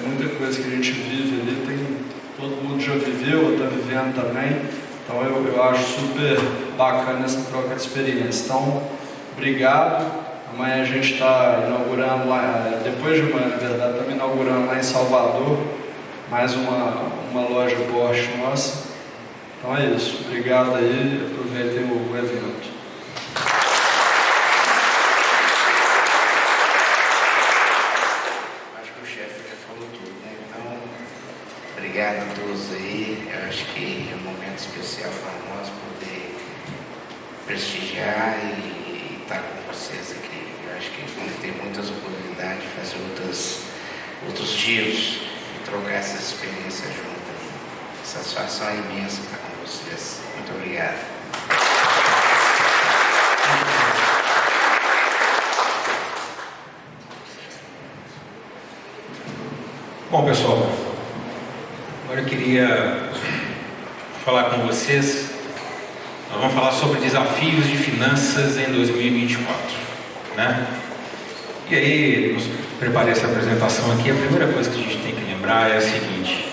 muita coisa que a gente vive ali todo mundo já viveu ou está vivendo também. Então eu acho super bacana essa troca de experiência. Então, obrigado. Amanhã a gente está inaugurando lá, depois de amanhã, na verdade, estamos inaugurando lá em Salvador, mais uma loja Porsche nossa. Então é isso, obrigado aí, aproveitem o evento. Acho que o chefe já falou tudo, né? Então, obrigado a todos aí. Eu acho que é um momento especial para nós poder prestigiar e estar com vocês aqui. Eu acho que vamos ter muitas oportunidades de fazer outros giros e trocar essas experiências juntas. Satisfação é imensa estar com vocês. Muito obrigado. Bom, pessoal, agora eu queria falar com vocês. Nós vamos falar sobre desafios de finanças em 2024, né? E aí, eu preparei essa apresentação aqui. A primeira coisa que a gente tem que lembrar é a seguinte: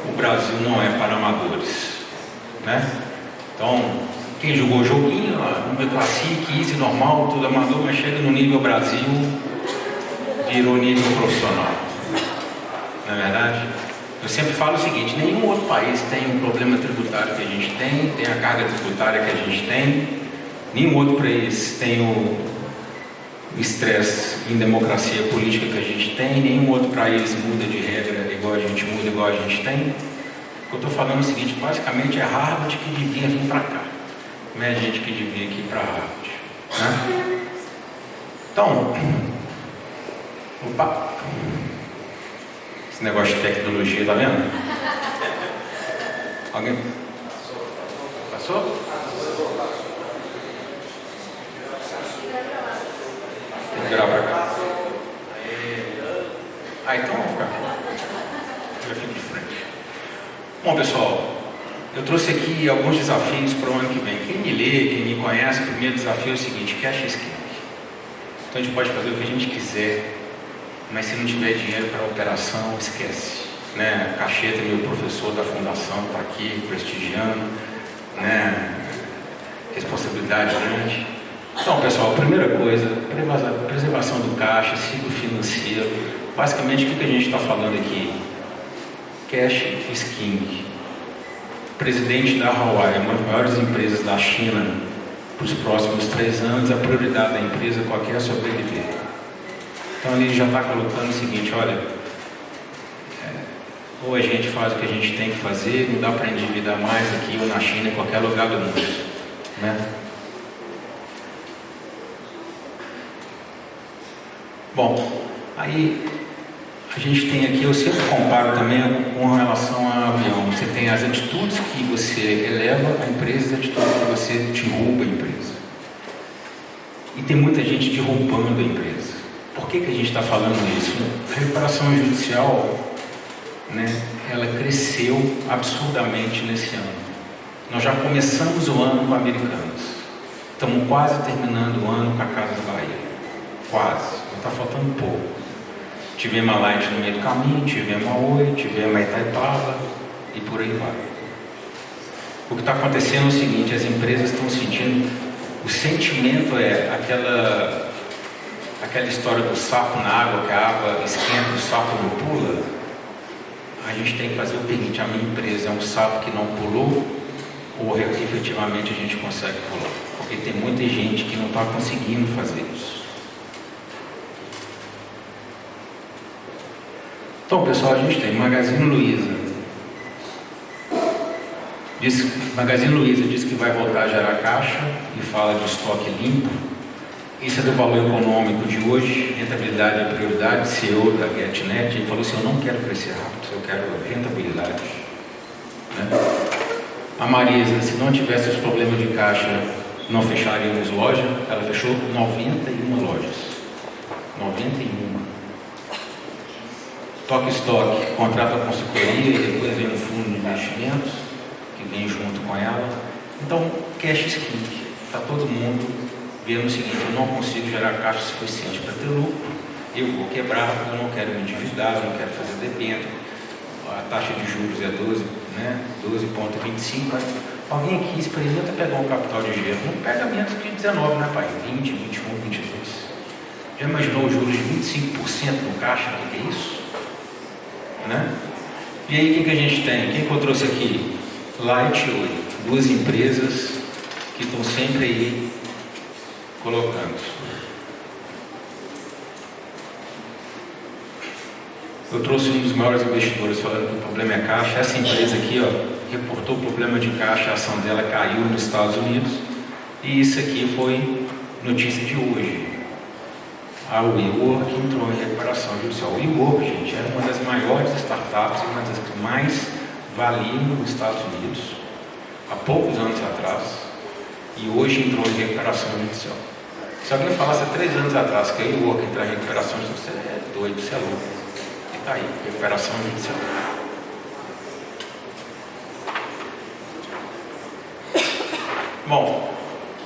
o Brasil não é para amadores, né? Então, quem jogou o joguinho, nível Classic, Easy, normal, tudo amador, mas chega no nível Brasil, virou nível profissional. Não é verdade? Eu sempre falo o seguinte: nenhum outro país tem o problema tributário que a gente tem a carga tributária que a gente tem, nenhum outro país tem o estresse em democracia política que a gente tem, nenhum outro país muda de regra igual a gente muda, igual a gente tem. O que eu estou falando é o seguinte: basicamente é Harvard que devia vir para cá, não é a gente que devia ir para Harvard, né? Então, opa! Esse negócio de tecnologia, tá vendo? Alguém? Passou? Tem que virar pra cá. Então vamos ficar. Eu fico de frente. Bom, pessoal, eu trouxe aqui alguns desafios para o ano que vem. Quem me lê, quem me conhece, o primeiro desafio é o seguinte: cash is king. Então a gente pode fazer o que a gente quiser, mas se não tiver dinheiro para a operação, esquece, né? Cacheta, meu professor da fundação, está aqui prestigiando, né? Responsabilidade grande. Então, pessoal, a primeira coisa, preservação do caixa, ciclo financeiro. Basicamente, o que a gente está falando aqui? Cash is king. O presidente da Huawei, uma das maiores empresas da China, para os próximos 3 anos, a prioridade da empresa qualquer é sobreviver. Então ele já está colocando o seguinte: olha, ou a gente faz o que a gente tem que fazer, não dá para endividar mais aqui ou na China, em qualquer lugar do mundo, né? Bom, aí a gente tem aqui, eu sempre comparo também com relação ao avião. Você tem as atitudes que você eleva a empresa e as atitudes que você derruba a empresa. E tem muita gente derrubando a empresa. Por que a gente está falando isso? A recuperação judicial, né, ela cresceu absurdamente nesse ano. Nós já começamos o ano com Americanas. Estamos quase terminando o ano com a Casa da Bahia. Quase. Está faltando pouco. Tivemos a Light no meio do caminho, tivemos a Oi, tivemos a Itaipava e por aí vai. O que está acontecendo é o seguinte: as empresas estão sentindo, o sentimento é aquela história do sapo na água, que a água esquenta, o sapo não pula. A gente tem que fazer o seguinte: a minha empresa é um sapo que não pulou, ou efetivamente a gente consegue pular? Porque tem muita gente que não está conseguindo fazer isso. Então, pessoal, a gente tem Magazine Luiza. Magazine Luiza diz que vai voltar a gerar caixa e fala de estoque limpo. Isso é do valor econômico de hoje, rentabilidade é prioridade. CEO da GetNet, ele falou assim: eu não quero crescer rápido, eu quero rentabilidade, né? A Marisa, se não tivesse os problemas de caixa, não fecharíamos loja. Ela fechou 91 lojas. 91. Toque Stock contrata a consultoria e depois vem um fundo de investimentos que vem junto com ela. Então, cash is king. Está todo mundo vendo o seguinte: eu não consigo gerar caixa suficiente para ter lucro, eu vou quebrar, eu não quero me endividar, eu não quero fazer débito. A taxa de juros é 12, né? 12,25. Alguém aqui experimenta pegar um capital de giro, não pega menos que 19, né, pai? 20, 21, 22. Já imaginou os juros de 25% no caixa? O que é isso? Né? E aí, o que a gente tem? Quem que eu trouxe aqui? Light e Oi, 2 empresas que estão sempre aí colocando. Eu trouxe um dos maiores investidores falando que o problema é caixa. Essa empresa aqui, ó, reportou problema de caixa, a ação dela caiu nos Estados Unidos. E isso aqui foi notícia de hoje. A WeWork entrou em recuperação judicial. A WeWork, gente, era uma das maiores startups e uma das que mais valiam nos Estados Unidos há poucos anos atrás, e hoje entrou em recuperação judicial. Se alguém falasse há 3 anos atrás que a WeWork entrar em recuperação judicial, você é doido, você é louco. E está aí, recuperação judicial. Bom,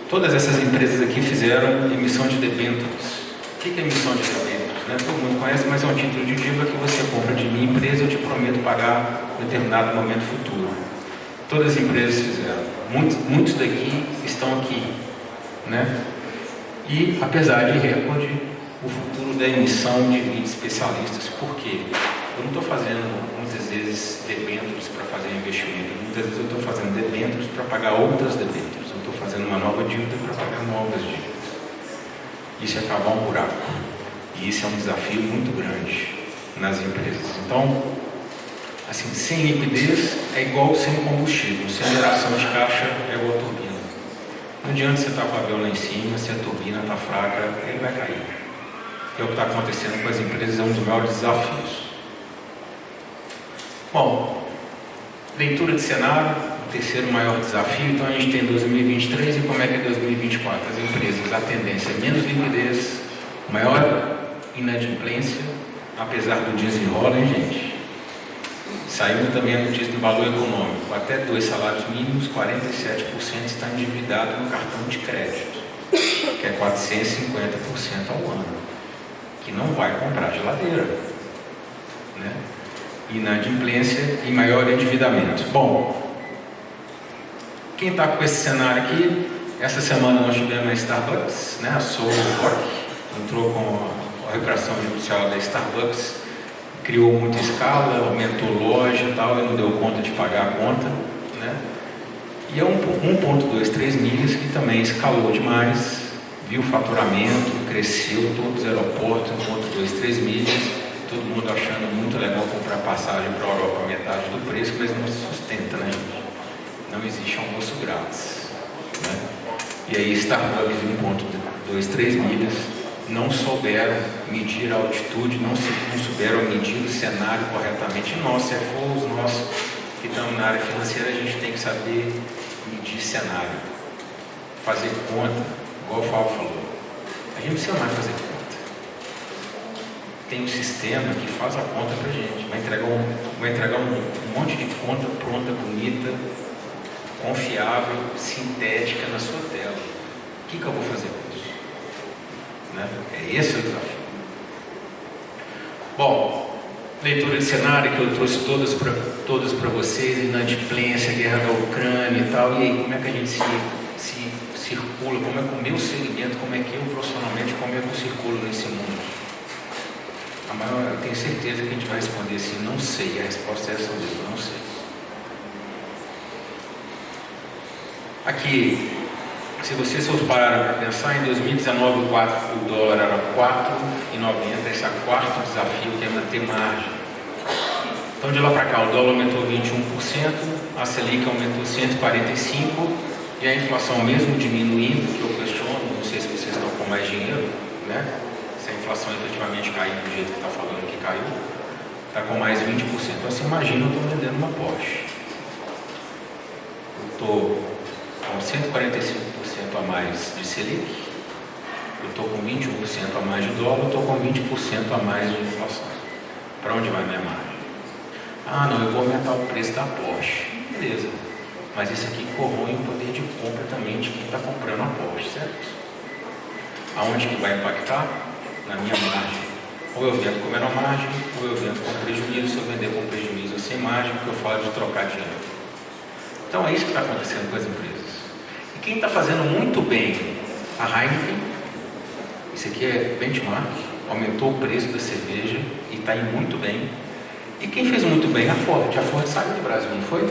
todas essas empresas aqui fizeram emissão de debêntures. O que é emissão de debêntures? Né? Todo mundo conhece, mas é um título de dívida que você compra de minha empresa, eu te prometo pagar em determinado momento futuro. Todas as empresas fizeram. Muitos daqui estão aqui, né? E, apesar de recorde, o futuro da emissão divide especialistas. Por quê? Eu não estou fazendo, muitas vezes, debêntures para fazer investimento. Muitas vezes eu estou fazendo debêntures para pagar outras debêntures. Eu estou fazendo uma nova dívida para pagar novas dívidas. Isso é cavar um buraco. E isso é um desafio muito grande nas empresas. Então, assim, sem liquidez é igual sem combustível. Sem geração de caixa é igual a turbina. Não adianta você estar com a vela lá em cima, se a turbina está fraca, ele vai cair. É o que está acontecendo com as empresas, é um dos maiores desafios. Bom, leitura de cenário, o terceiro maior desafio. Então a gente tem 2023 e como é que é 2024? As empresas, a tendência é menos liquidez, maior inadimplência, apesar do desenrola, hein, gente? Saiu também a notícia do valor econômico. Até 2 salários mínimos, 47% está endividado no cartão de crédito, que é 450% ao ano, que não vai comprar geladeira, né? Inadimplência e maior endividamento. Bom, quem está com esse cenário aqui, essa semana nós tivemos a Starbucks, né? A Soul Rock entrou com a recuperação judicial da Starbucks, criou muita escala, aumentou loja e tal, e não deu conta de pagar a conta, né? E é 1,23 milhas que também escalou demais, viu o faturamento, cresceu, todos os aeroportos, 1,23 milhas, todo mundo achando muito legal comprar passagem para a Europa a metade do preço, mas não se sustenta, né, gente? Não existe almoço grátis, né? E aí Starbucks 1,23 milhas, não souberam medir a altitude, não souberam medir o cenário corretamente. Nós, CFOs, nós que estamos na área financeira, a gente tem que saber medir cenário, fazer conta, igual o Fábio falou. A gente não precisa mais fazer conta. Tem um sistema que faz a conta para a gente, vai entregar um monte de conta pronta, bonita, confiável, sintética na sua tela. O que eu vou fazer com isso? Né? Esse é o desafio. Bom, leitura de cenário que eu trouxe todas para vocês, inadimplência, guerra da Ucrânia e tal. E aí, como é que a gente se circula? Como é que o meu segmento, como é que eu profissionalmente, como é que eu circulo nesse mundo? Eu tenho certeza que a gente vai responder assim, não sei. A resposta é essa mesmo, não sei. Aqui, se vocês pararam para pensar, em 2019 o dólar era 4,90, esse é o quarto desafio, que é manter margem. Então de lá para cá o dólar aumentou 21%, a Selic aumentou 145% e a inflação mesmo diminuindo, que eu questiono, não sei se vocês estão com mais dinheiro, né? Se a inflação efetivamente caiu do jeito que está falando que caiu, está com mais 20%. Então você imagina, eu estou vendendo uma Porsche. Eu estou com 145% a mais de Selic, eu estou com 21% a mais de dólar, eu estou com 20% a mais de inflação. Para onde vai minha margem? Ah, não, eu vou aumentar o preço da Porsche. Beleza. Mas isso aqui corrói o poder de compra também de quem está comprando a Porsche, certo? Aonde que vai impactar? Na minha margem. Ou eu vendo com menor margem, ou eu vendo com prejuízo. Se eu vender com prejuízo ou sem margem, porque eu falo de trocar dinheiro. Então é isso que está acontecendo com as empresas. E quem está fazendo muito bem? A Heineken. Isso aqui é benchmark. Aumentou o preço da cerveja e está indo muito bem. E quem fez muito bem? A Ford. A Ford saiu do Brasil, não foi?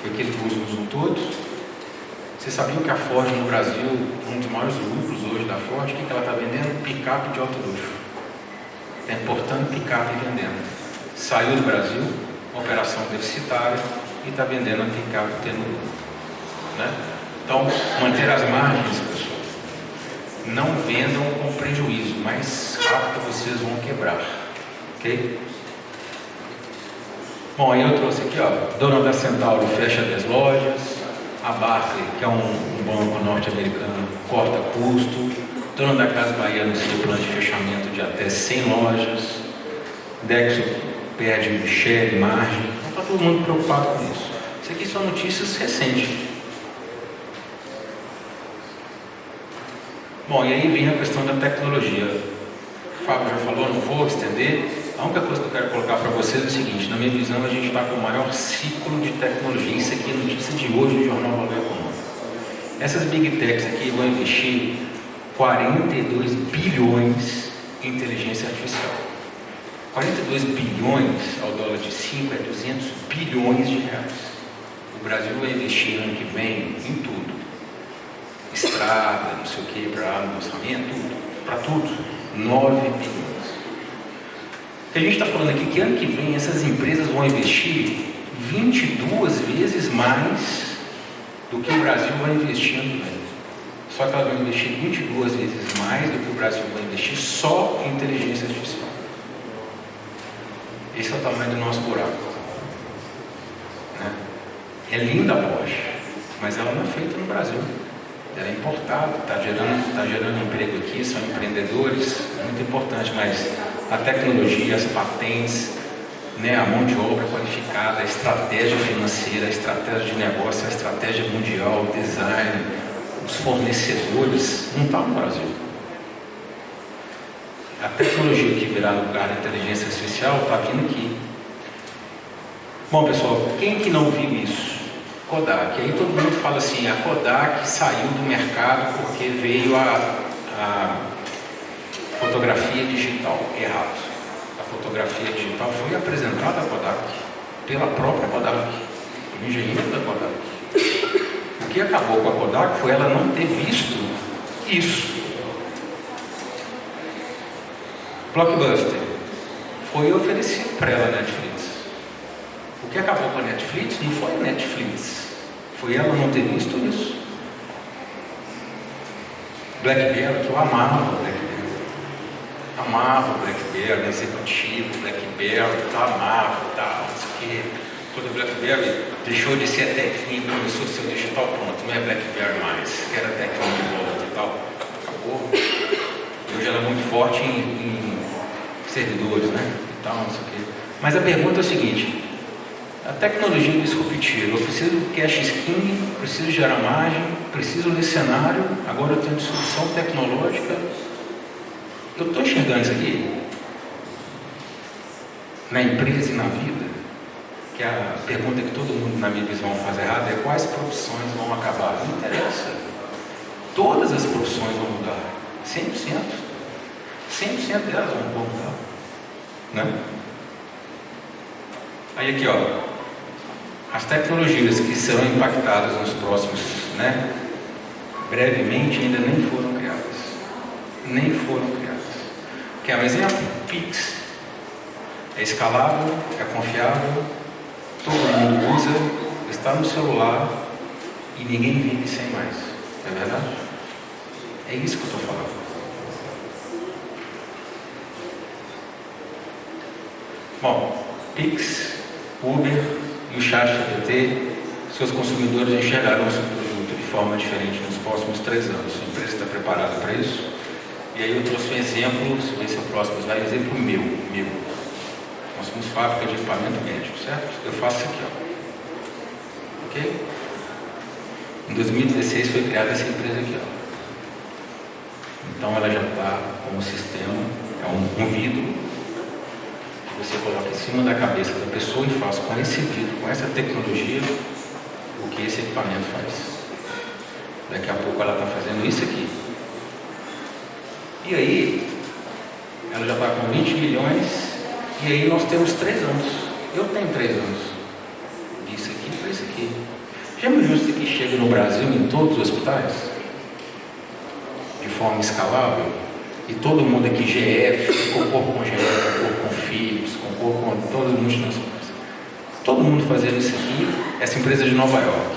Foi aquele buzum todos. Vocês sabiam que a Ford no Brasil, um dos maiores lucros hoje da Ford, o que ela está vendendo? Picape de alto luxo. Está importando picape e vendendo. Saiu do Brasil, operação deficitária, e está vendendo a picape tendo lucro. Né? Então, manter as margens, pessoal. Não vendam com prejuízo, mais rápido vocês vão quebrar, ok? Bom, aí eu trouxe aqui, ó, dona da Centauro fecha 10 lojas, a Barclays, que é um banco norte-americano, corta custo, dona da Casa Bahia anuncia plano de fechamento de até 100 lojas, Dexo perde share e margem, então está todo mundo preocupado com isso. Isso aqui são notícias recentes. Bom, e aí vem a questão da tecnologia. O Fábio já falou, não vou estender. A única coisa que eu quero colocar para vocês é o seguinte: na minha visão, a gente está com o maior ciclo de tecnologia. Isso aqui é notícia de hoje no Jornal Valor Econômico. Essas Big Techs aqui vão investir 42 bilhões em inteligência artificial. 42 bilhões ao dólar de 5 é 200 bilhões de reais. O Brasil vai investir ano que vem em tudo. Estrada, não sei o que, para lançamento, tudo. Para tudo. 9 bilhões. O que a gente está falando aqui é que ano que vem essas empresas vão investir 22 vezes mais do que o Brasil vai investir ano que vem. Só que elas vão investir 22 vezes mais do que o Brasil vai investir só em inteligência artificial. Esse é o tamanho do nosso buraco. Né? É linda a Porsche, mas ela não é feita no Brasil. Ela é importada, está gerando emprego aqui, são empreendedores, é muito importante, mas a tecnologia, as patentes, né, a mão de obra qualificada, a estratégia financeira, a estratégia de negócio, a estratégia mundial, o design, os fornecedores, não está no Brasil. A tecnologia que virá no lugar da inteligência artificial está vindo aqui. Bom, pessoal, quem que não viu isso? Kodak. Aí todo mundo fala assim, a Kodak saiu do mercado porque veio a fotografia digital. Errado. A fotografia digital foi apresentada à Kodak pela própria Kodak, o engenheiro da Kodak. O que acabou com a Kodak foi ela não ter visto isso. Blockbuster foi oferecido para ela a Netflix. O que acabou com a Netflix não foi a Netflix, foi ela não ter visto isso. BlackBerry, que eu amava o BlackBerry. Amava o BlackBerry, executivo, BlackBerry, amava, tal, não sei o quê. Quando o BlackBerry deixou de ser a Tecno, começou a ser o digital, pronto, não é BlackBerry mais, que era Tecno de volta e tal. Acabou. Hoje ela é muito forte em servidores, né? E tal, não sei o quê. Mas a pergunta é a seguinte: a tecnologia disruptiva, eu preciso do cash skin, preciso gerar margem, preciso ler cenário, agora eu tenho disrupção tecnológica. Eu estou enxergando isso aqui na empresa e na vida, que a pergunta que todo mundo na minha visão faz errado é: quais profissões vão acabar? Não interessa. Todas as profissões vão mudar. 100%. 100% delas vão mudar. Né? Aí aqui, ó, as tecnologias que serão impactadas nos próximos, né, brevemente, ainda nem foram criadas. Nem foram criadas. Quer um exemplo? Pix. É escalável, é confiável, todo mundo usa, está no celular e ninguém vive sem mais. É verdade? É isso que eu estou falando. Bom, Pix, Uber e o ChatGPT, seus consumidores enxergarão seu produto de forma diferente nos próximos 3 anos. A empresa está preparada para isso? E aí eu trouxe um exemplo, se vai ser o próximo slide, um exemplo meu. Nós somos fábrica de equipamento médico, certo? Eu faço isso aqui, ó. Ok? Em 2016 foi criada essa empresa aqui, ó. Então ela já está com um sistema, é um vidro, que você coloca em cima da cabeça da pessoa e faz com esse vidro, com essa tecnologia, o que esse equipamento faz. Daqui a pouco ela está fazendo isso aqui. E aí, ela já está com 20 milhões, e aí nós temos 3 anos. Eu tenho 3 anos. Disso aqui para isso aqui. Já imaginou isso aqui chega no Brasil em todos os hospitais? De forma escalável? E todo mundo aqui, GF, concorre com GF, concorre com Philips, concorre com todas as multinacionais. Todo mundo fazendo isso aqui, essa empresa de Nova York.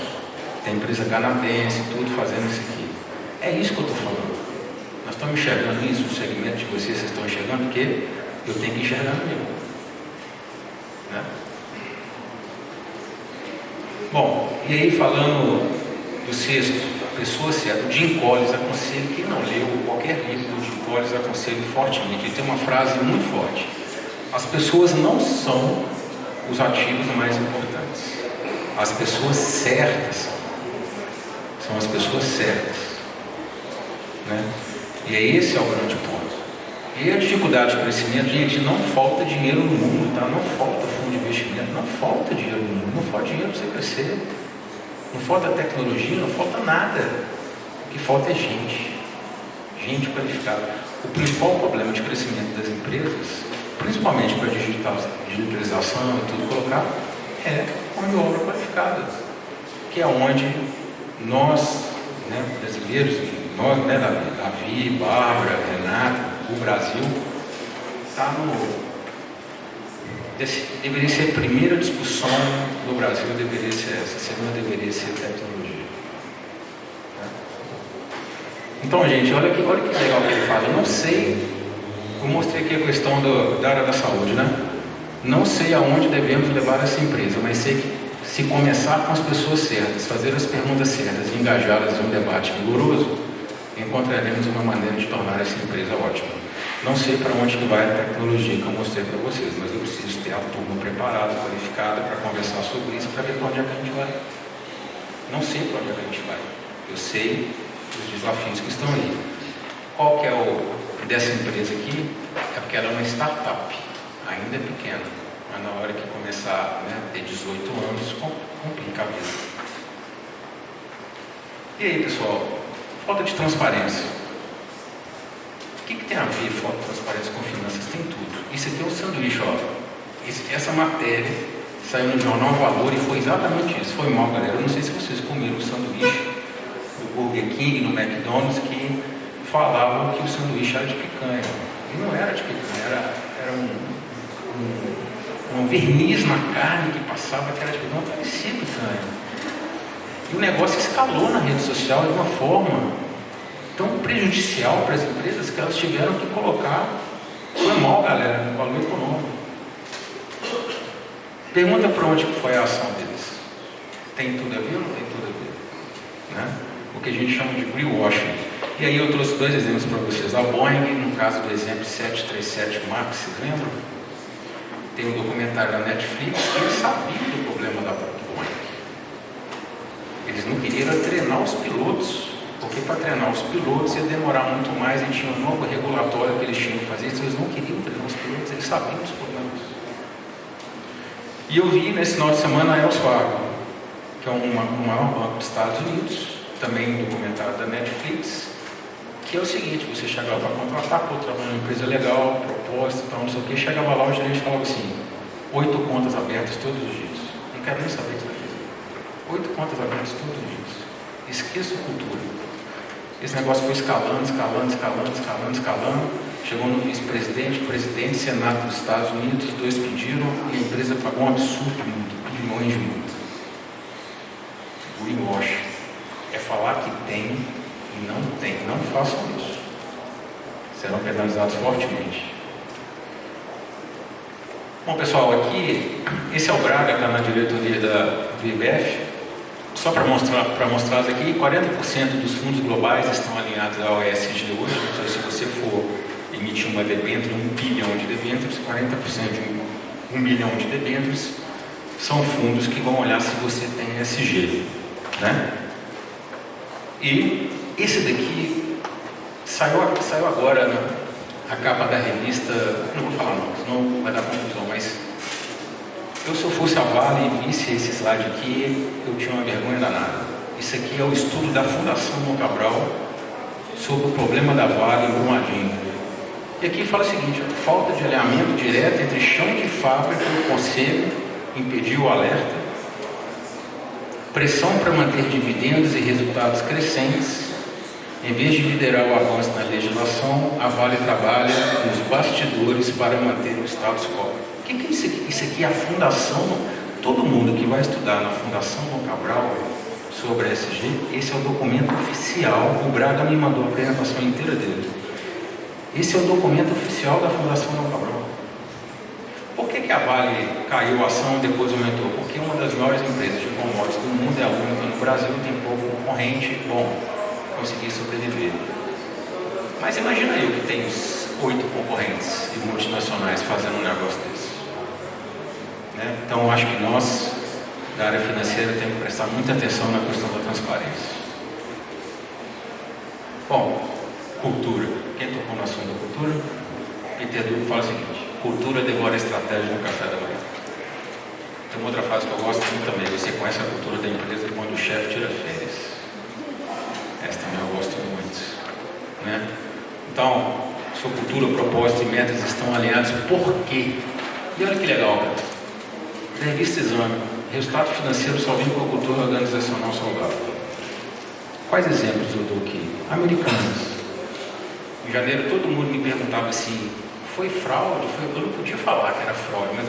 tem empresa canadense, tudo fazendo isso aqui. É isso que eu estou falando. Nós estamos enxergando isso, o segmento de vocês estão enxergando, porque eu tenho que enxergar no meu. Né? Bom, e aí falando do sexto, a pessoa certa, o Jim Collins aconselha, quem não leu qualquer livro do Jim Collins aconselho fortemente, ele tem uma frase muito forte: as pessoas não são os ativos mais importantes, as pessoas certas são as pessoas certas, né? E esse é o grande ponto. E a dificuldade de crescimento, gente, não falta dinheiro no mundo, tá? Não falta fundo de investimento, não falta dinheiro no mundo, não falta dinheiro para você crescer, não falta tecnologia, não falta nada. O que falta é gente qualificada. O principal problema de crescimento das empresas, principalmente para a digitalização e tudo colocar, é mão de obra qualificada, que é onde nós, né, brasileiros, nós, né, Davi, Bárbara, Renato, o Brasil está deveria ser a primeira discussão do Brasil, deveria ser essa, a segunda deveria ser tecnologia. Então, gente, olha que legal que ele fala. Eu não sei, eu mostrei aqui a questão da área da saúde, né? Não sei aonde devemos levar essa empresa, mas sei que se começar com as pessoas certas, fazer as perguntas certas e engajá-las em um debate vigoroso, encontraremos uma maneira de tornar essa empresa ótima. Não sei para onde que vai a tecnologia que eu mostrei para vocês, mas eu preciso ter a turma preparada, qualificada para conversar sobre isso, para ver para onde é que a gente vai. Não sei para onde é que a gente vai. Eu sei os desafios que estão aí. Qual que é o dessa empresa aqui? É porque ela é uma startup, ainda é pequena, mas na hora que começar, né, a ter 18 anos, complica a vida. E aí, pessoal? Falta de transparência. O que tem a ver falta de transparência com finanças? Tem tudo. Isso aqui é um sanduíche, ó. Essa matéria saiu no jornal Valor e foi exatamente isso. Foi mal, galera. Eu não sei se vocês comeram o sanduíche do Burger King, no McDonald's, que falavam que o sanduíche era de picanha. E não era de picanha, era um verniz na carne que passava que era de picanha. Não parecia picanha. E o negócio escalou na rede social de uma forma tão prejudicial para as empresas que elas tiveram que colocar. Foi mal, galera, no valor econômico. Pergunta para onde foi a ação deles. Tem tudo a ver ou não tem tudo a ver? Né? O que a gente chama de greenwashing. E aí eu trouxe dois exemplos para vocês. A Boeing, no caso do exemplo 737 MAX, vocês lembram? Tem um documentário da Netflix que eles sabiam do problema da Boeing. Eles não queriam treinar os pilotos, porque para treinar os pilotos ia demorar muito mais e tinha um novo regulatório que eles tinham que fazer, então eles não queriam treinar os pilotos, eles sabiam dos problemas. E eu vi nesse final de semana a Wells Fargo, que é o maior banco dos Estados Unidos, também um documentário da Netflix, que é o seguinte: você chegava para contratar, para trabalhar numa empresa legal, propósito, tal, não sei o que, chegava lá, o gerente falava assim: 8 contas abertas todos os dias, não quero nem saber o que você vai fazer. 8 contas abertas todos os dias. Esqueça a cultura. Esse negócio foi escalando. Chegou no vice-presidente, presidente, Senado dos Estados Unidos, os dois pediram e a empresa pagou um absurdo de multa, bilhões de multa. Greenwash é falar que tem e não tem. Não façam isso. Serão penalizados fortemente. Bom, pessoal, aqui, esse é o Braga, está na diretoria do IBF. Só para mostrar aqui, 40% dos fundos globais estão alinhados ao ESG hoje. Então, se você for emitir uma debênture, 1 bilhão de debêntures, 40% de 1 bilhão de debêntures são fundos que vão olhar se você tem ESG, né? E esse daqui saiu agora, né? A capa da revista, não vou falar não, senão vai dar confusão, mas se eu fosse a Vale e visse esse slide aqui, eu tinha uma vergonha danada. Isso aqui é o estudo da Fundação Dom Cabral sobre o problema da Vale em Brumadinho. E aqui fala o seguinte: falta de alinhamento direto entre chão de fábrica e o conselho impediu o alerta, pressão para manter dividendos e resultados crescentes. Em vez de liderar o avanço na legislação, a Vale trabalha nos bastidores para manter o status quo. O que é isso aqui? Isso aqui é a fundação. Todo mundo que vai estudar na Fundação Dom Cabral sobre a ESG, esse é o documento oficial. O Braga me mandou a apresentação inteira dele. Esse é o documento oficial da Fundação Dom Cabral. Por que a Vale caiu a ação e depois aumentou? Porque uma das maiores empresas de commodities do mundo é a única no Brasil, tem pouco concorrente, bom, consegui sobreviver. Mas imagina eu que tenho 8 concorrentes e multinacionais fazendo um negócio desse. Né? Então eu acho que nós, da área financeira, temos que prestar muita atenção na questão da transparência. Bom, cultura. Quem tocou no assunto da cultura? Peter Drucker fala o seguinte: cultura devora a estratégia no café da manhã. Tem uma outra frase que eu gosto muito também: você conhece a cultura da empresa quando o chefe tira férias. Essa também eu gosto muito. Né? Então, sua cultura, propósito e metas estão alinhados. Por quê? E olha que legal, cara. Revista Exame: resultado financeiro só vem com a cultura organizacional saudável. Quais exemplos eu dou aqui? Americanas. Em janeiro todo mundo me perguntava assim: foi fraude? Eu não podia falar que era fraude, mas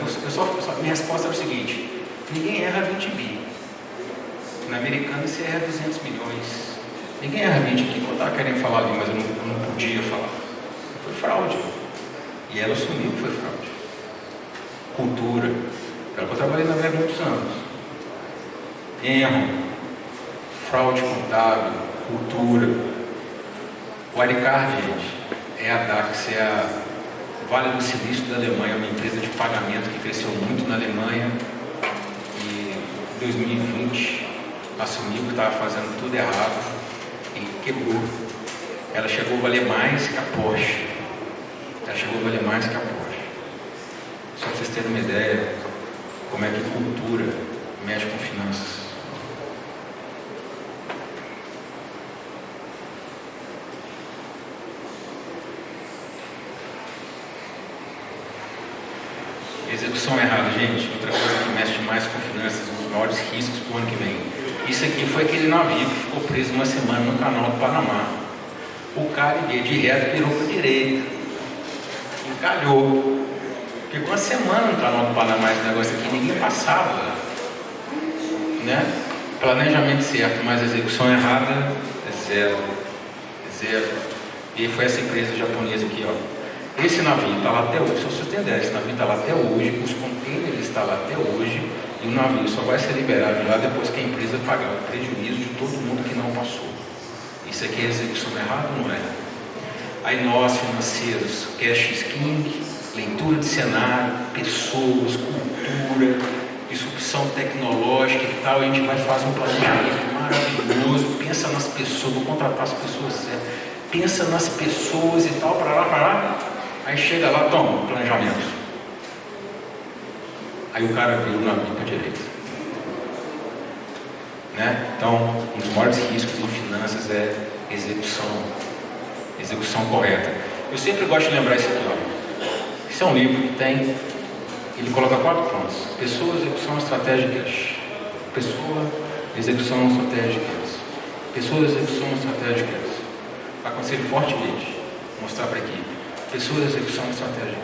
minha resposta era o seguinte: ninguém erra 20 bi. Na Americana você erra 200 milhões. Ninguém erra 20 aqui. Eu estava querendo falar ali, mas eu não podia falar. Foi fraude. E ela assumiu que foi fraude. Cultura. É o que eu trabalhei na VEG há muitos anos. Erro, fraude contábil, cultura. O Aricard, gente, é a DAX, é a Vale do Silício da Alemanha, uma empresa de pagamento que cresceu muito na Alemanha e em 2020 assumiu que estava fazendo tudo errado e quebrou. Ela chegou a valer mais que a Porsche. Só para vocês terem uma ideia como é que cultura mexe com finanças. Execução errada, gente. Outra coisa que mexe mais com finanças, um dos maiores riscos para o ano que vem. Isso aqui foi aquele navio que ficou preso uma semana no canal do Panamá. O cara, em vez de ir reto, virou para a direita. Encalhou. Ficou uma semana no canal do Panamá esse negócio aqui, ninguém passava. Né? Planejamento certo, mas execução errada é zero. E foi essa empresa japonesa aqui, ó. Esse navio está lá até hoje, só vocês têm ideia, esse navio está lá até hoje, os contêineres estão lá até hoje, e o navio só vai ser liberado lá depois que a empresa pagar o prejuízo de todo mundo que não passou. Isso aqui é execução errada ou não é? Aí nós, financeiros, cash is king, leitura de cenário, pessoas, cultura, disrupção tecnológica e tal, a gente vai fazer um planejamento maravilhoso, pensa nas pessoas, vou contratar as pessoas certas, pensa nas pessoas e tal, para lá. Aí chega lá, toma, planejamento. Aí o cara vira o navio para a direita. Né? Então, um dos maiores riscos em finanças é execução correta. Eu sempre gosto de lembrar isso aqui, ó. Esse é um livro que tem, ele coloca 4 pontos: pessoa, execução, estratégia e cash. Pessoa, execução, estratégia e cash. Pessoa, execução, estratégia e cash. Aconselho fortemente mostrar para a equipe: pessoa, execução, estratégia e cash.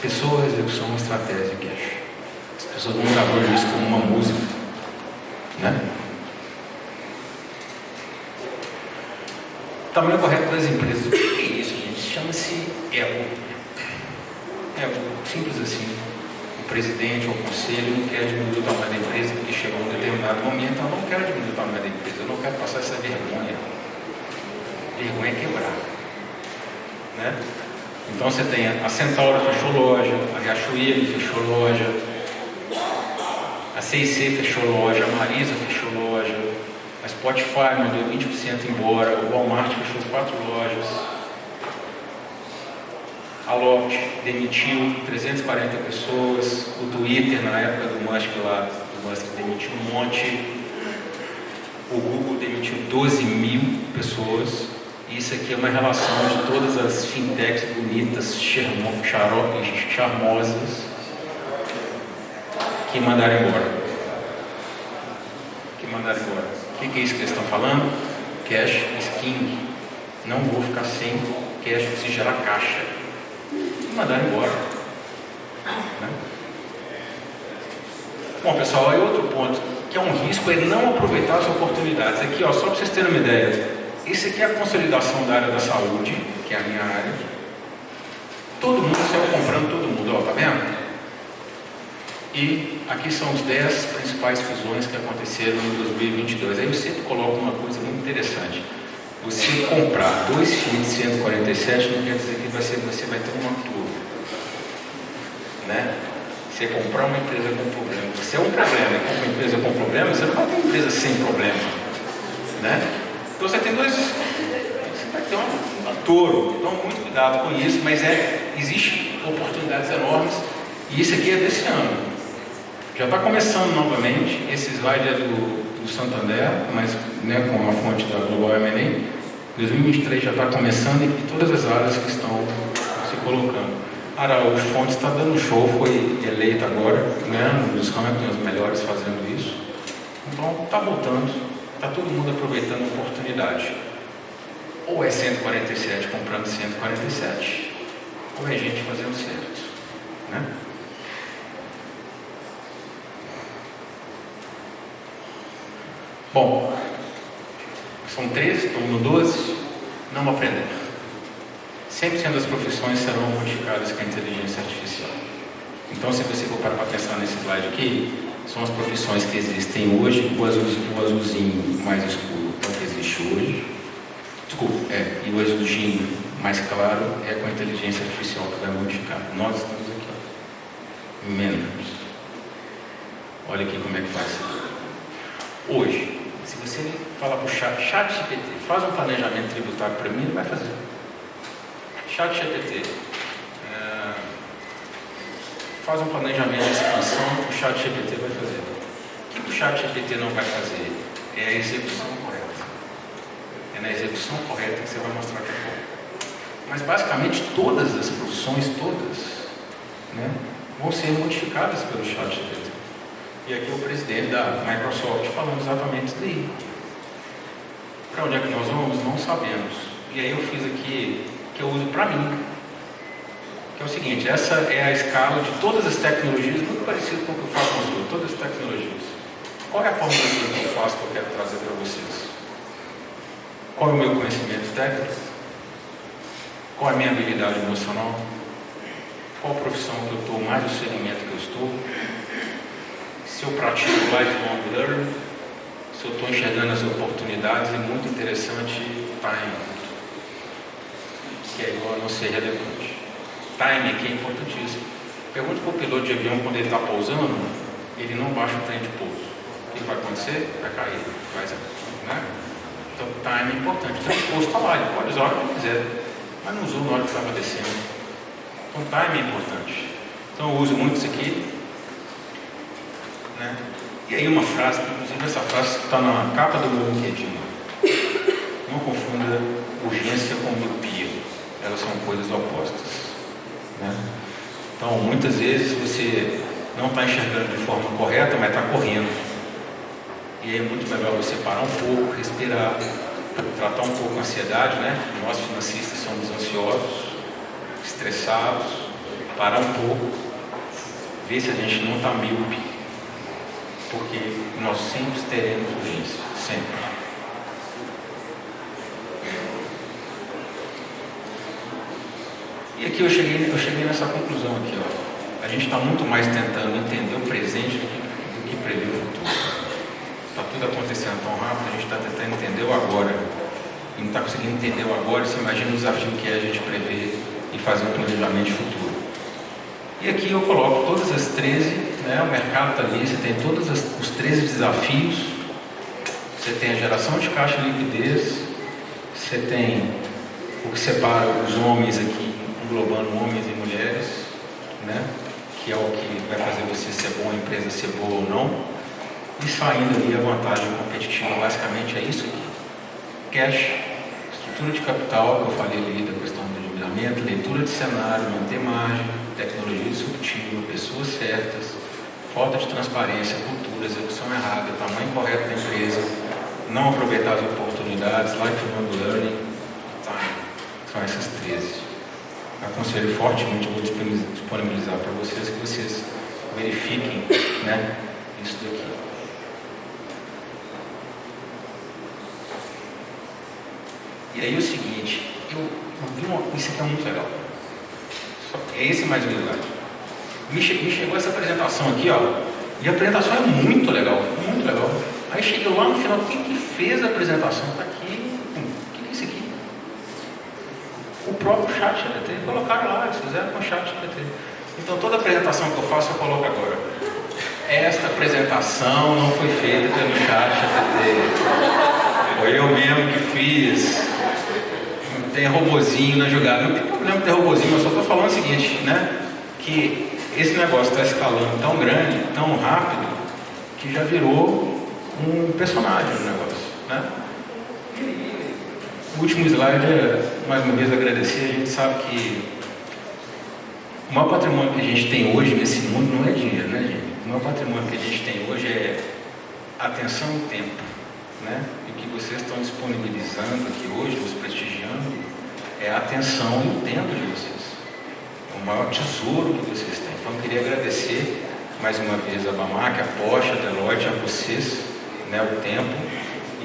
Pessoa, execução, estratégia e cash. As pessoas não gravam isso como uma música, né? O tamanho correto das empresas. O que é isso, gente? Chama-se ego. Ego, simples assim. O presidente ou o conselho não quer diminuir o tamanho da empresa porque chegou um determinado momento. Eu não quero diminuir o tamanho da empresa, eu não quero passar essa vergonha. Vergonha é quebrar, né? Então você tem a Centauro fechou loja, a Riachuelo fechou loja, a C&C fechou loja, a Marisa fechou loja, a Spotify mandou 20% embora, o Walmart fechou 4 lojas, a Loft demitiu 340 pessoas, o Twitter na época do Musk lá, demitiu um monte, o Google demitiu 12 mil pessoas. Isso aqui é uma relação de todas as fintechs bonitas, charmosas, que mandaram embora. O que é isso que eles estão falando? Cash is king. Não vou ficar sem cash, preciso gerar caixa. E mandaram embora. Né? Bom, pessoal, aí outro ponto que é um risco, é não aproveitar as oportunidades. Aqui, ó, só para vocês terem uma ideia, isso aqui é a consolidação da área da saúde, que é a minha área. Todo mundo saiu comprando todo mundo, ó, tá vendo? E aqui são os 10 principais fusões que aconteceram em 2022. Aí eu sempre coloco uma coisa muito interessante. Você comprar 2 Fiat 147 não quer dizer que você vai ter uma turma, né? Você comprar uma empresa com problema, se é um problema e compra uma empresa com problema, você não vai ter uma empresa sem problema, né? Então você tem você vai ter uma touro. Então muito cuidado com isso, mas existem oportunidades enormes e isso aqui é desse ano. Já está começando novamente, esse slide é do Santander, mas né, com a fonte da Global M&A. 2023 já está começando e todas as áreas que estão se colocando. Araújo Fontes está dando show, foi eleito agora, né, um dos rankings melhores fazendo isso. Então está voltando, está todo mundo aproveitando a oportunidade. Ou é 147 comprando 147, ou é gente fazendo certo, né? Bom, são 13, estamos no 12, não aprender. 100% das profissões serão modificadas com a inteligência artificial. Então, se você for parar para pensar nesse slide aqui, são as profissões que existem hoje, o azulzinho mais escuro é o que existe hoje. Desculpa, e o azulzinho mais claro é com a inteligência artificial que vai modificar. Nós estamos aqui, ó, menos. Olha aqui como é que faz isso. Hoje, se você falar para o ChatGPT, faz um planejamento tributário para mim, ele vai fazer. ChatGPT, faz um planejamento de expansão, o ChatGPT vai fazer. O que o ChatGPT não vai fazer? É a execução correta. É na execução correta que você vai mostrar que é bom. Mas basicamente todas as profissões, né, vão ser modificadas pelo ChatGPT. E aqui o presidente da Microsoft falando exatamente isso daí. Para onde é que nós vamos? Não sabemos. E aí eu fiz aqui, que eu uso para mim, que é o seguinte: essa é a escala de todas as tecnologias, muito parecido com o que eu faço com você, todas as tecnologias. Qual é a forma que eu faço que eu quero trazer para vocês? Qual é o meu conhecimento técnico? Qual é a minha habilidade emocional? Qual a profissão que eu estou, mais o segmento que eu estou? Se eu pratico lifelong learning, se eu estou enxergando as oportunidades, é muito interessante time, que é igual a não ser relevante. Time aqui é importantíssimo. Pergunte para o piloto de avião quando ele está pousando, ele não baixa o trem de pouso. O que vai acontecer? Vai cair, né? Então time é importante. O trem de pouso está lá, ele pode usar o que quiser, mas não usou na hora que estava descendo. Então time é importante. Então eu uso muito isso aqui. Né? E aí uma frase, inclusive essa frase está na capa do meu LinkedIn. Não confunda urgência com miopia. Elas são coisas opostas. Né? Então muitas vezes você não está enxergando de forma correta, mas está correndo. E aí é muito melhor você parar um pouco, respirar, tratar um pouco a ansiedade, né? Nós financistas somos ansiosos, estressados, parar um pouco, ver se a gente não está míope. Porque nós sempre teremos urgência, sempre. E aqui eu cheguei nessa conclusão aqui, ó. A gente está muito mais tentando entender o presente do que prever o futuro. Está tudo acontecendo tão rápido, a gente está tentando entender o agora. E não está conseguindo entender o agora, você imagina o desafio que é a gente prever e fazer um planejamento de futuro. E aqui eu coloco todas as 13, né, o mercado está ali, você tem todos os 13 desafios, você tem a geração de caixa e liquidez, você tem o que separa os homens aqui, englobando homens e mulheres, né, que é o que vai fazer você ser bom, a empresa ser boa ou não, e saindo ali a vantagem competitiva, basicamente é isso aqui. Cash, estrutura de capital, que eu falei ali da questão do endividamento, leitura de cenário, manter margem, tecnologia disruptiva, pessoas certas, falta de transparência, cultura, execução errada, tamanho correto da empresa, não aproveitar as oportunidades, lifelong learning, são essas 13. Aconselho fortemente, vou disponibilizar para vocês que vocês verifiquem, né, isso daqui. E aí o seguinte, eu vi isso aqui é muito legal. É esse mais um slide. Me chegou essa apresentação aqui, ó. E a apresentação é muito legal, muito legal. Aí cheguei lá no final, quem que fez a apresentação? Tá aqui. O que é isso aqui? O próprio chat GPT. Colocaram lá, eles fizeram com o chat GPT. Então toda apresentação que eu faço eu coloco agora. Esta apresentação não foi feita pelo chat GPT. Foi eu mesmo que fiz. Não tem robozinho na jogada. Não tem problema ter robozinho, eu só estou falando o seguinte, né? Que esse negócio está escalando tão grande, tão rápido, que já virou um personagem do negócio, né? O último slide é, mais uma vez, agradecer. A gente sabe que o maior patrimônio que a gente tem hoje nesse mundo não é dinheiro, né, gente? O maior patrimônio que a gente tem hoje é atenção e tempo, né? E o que vocês estão disponibilizando aqui hoje, nos prestigiando, é a atenção e o tempo de vocês. É o maior tesouro que vocês têm. Então, eu queria agradecer mais uma vez a BAMAC, a Porsche, a Deloitte, a vocês, né, o tempo,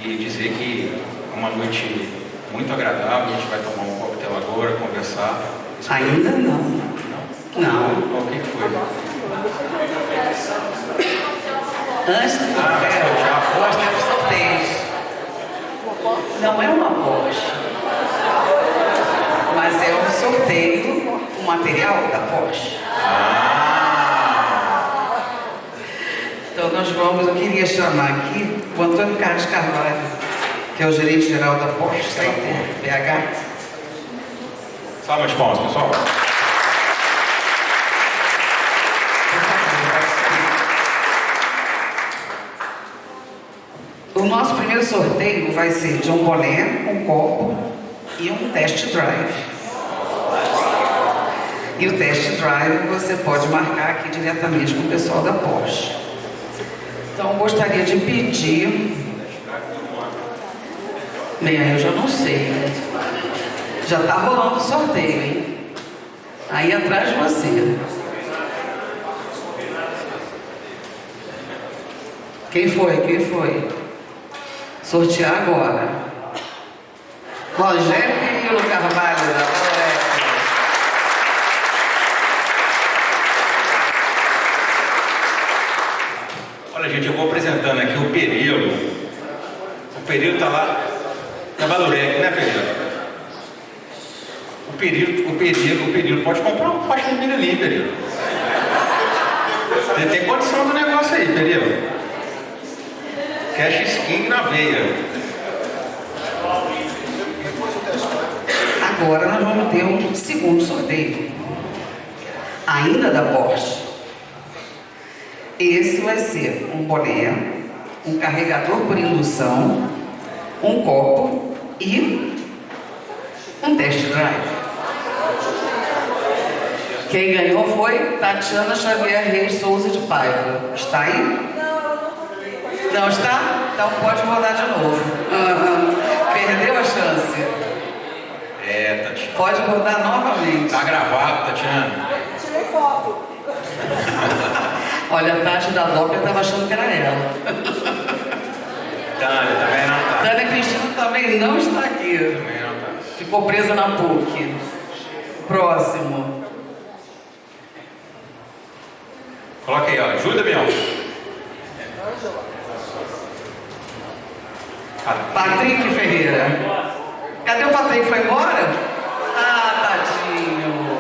e dizer que é uma noite muito agradável. A gente vai tomar um coquetel agora, conversar. Ainda não. Não. O que foi? Antes do nós temos sorteios. Não é uma Porsche, mas é um sorteio, um material da Porsche. Então nós vamos, eu queria chamar aqui o Antônio Carlos Carvalho, que é o gerente geral da Porsche Center BH. Salve de palmas, pessoal. O nosso primeiro sorteio vai ser de um boné, um copo e um test drive. E o test drive você pode marcar aqui diretamente com o pessoal da Porsche. Então gostaria de pedir... Bem, aí eu já não sei, né? Já está rolando o sorteio, hein? Aí atrás de você. Quem foi? Quem foi? Sortear agora. Rogério Perillo Carvalho, da Floresta. Olha, gente, eu vou apresentando aqui o Perillo. O Perillo está lá na Valorec, né, Perillo? O Perillo pode comprar uma faixa de milho ali, Perillo. Você tem condição do negócio aí, Perillo. Cash skin na veia. Agora nós vamos ter um segundo sorteio. Ainda da Porsche. Esse vai ser um boné, um carregador por indução, um copo e um test drive. Quem ganhou foi Tatiana Xavier Reis Souza de Paiva. Está aí? Não está? Então pode rodar de novo. Perdeu a chance. É, Tatiana. Pode rodar novamente. Tá gravado, Tatiana. Tirei foto. Olha, a Tati da Doppler estava achando que era ela. Tânia também não tá. Tânia Cristina também não está aqui. Também não tá. Ficou presa na PUC. Próximo. Coloca aí, ó. Ajuda, Bião. Patrick Ferreira. Cadê o Patrick? Foi embora? Ah, tadinho.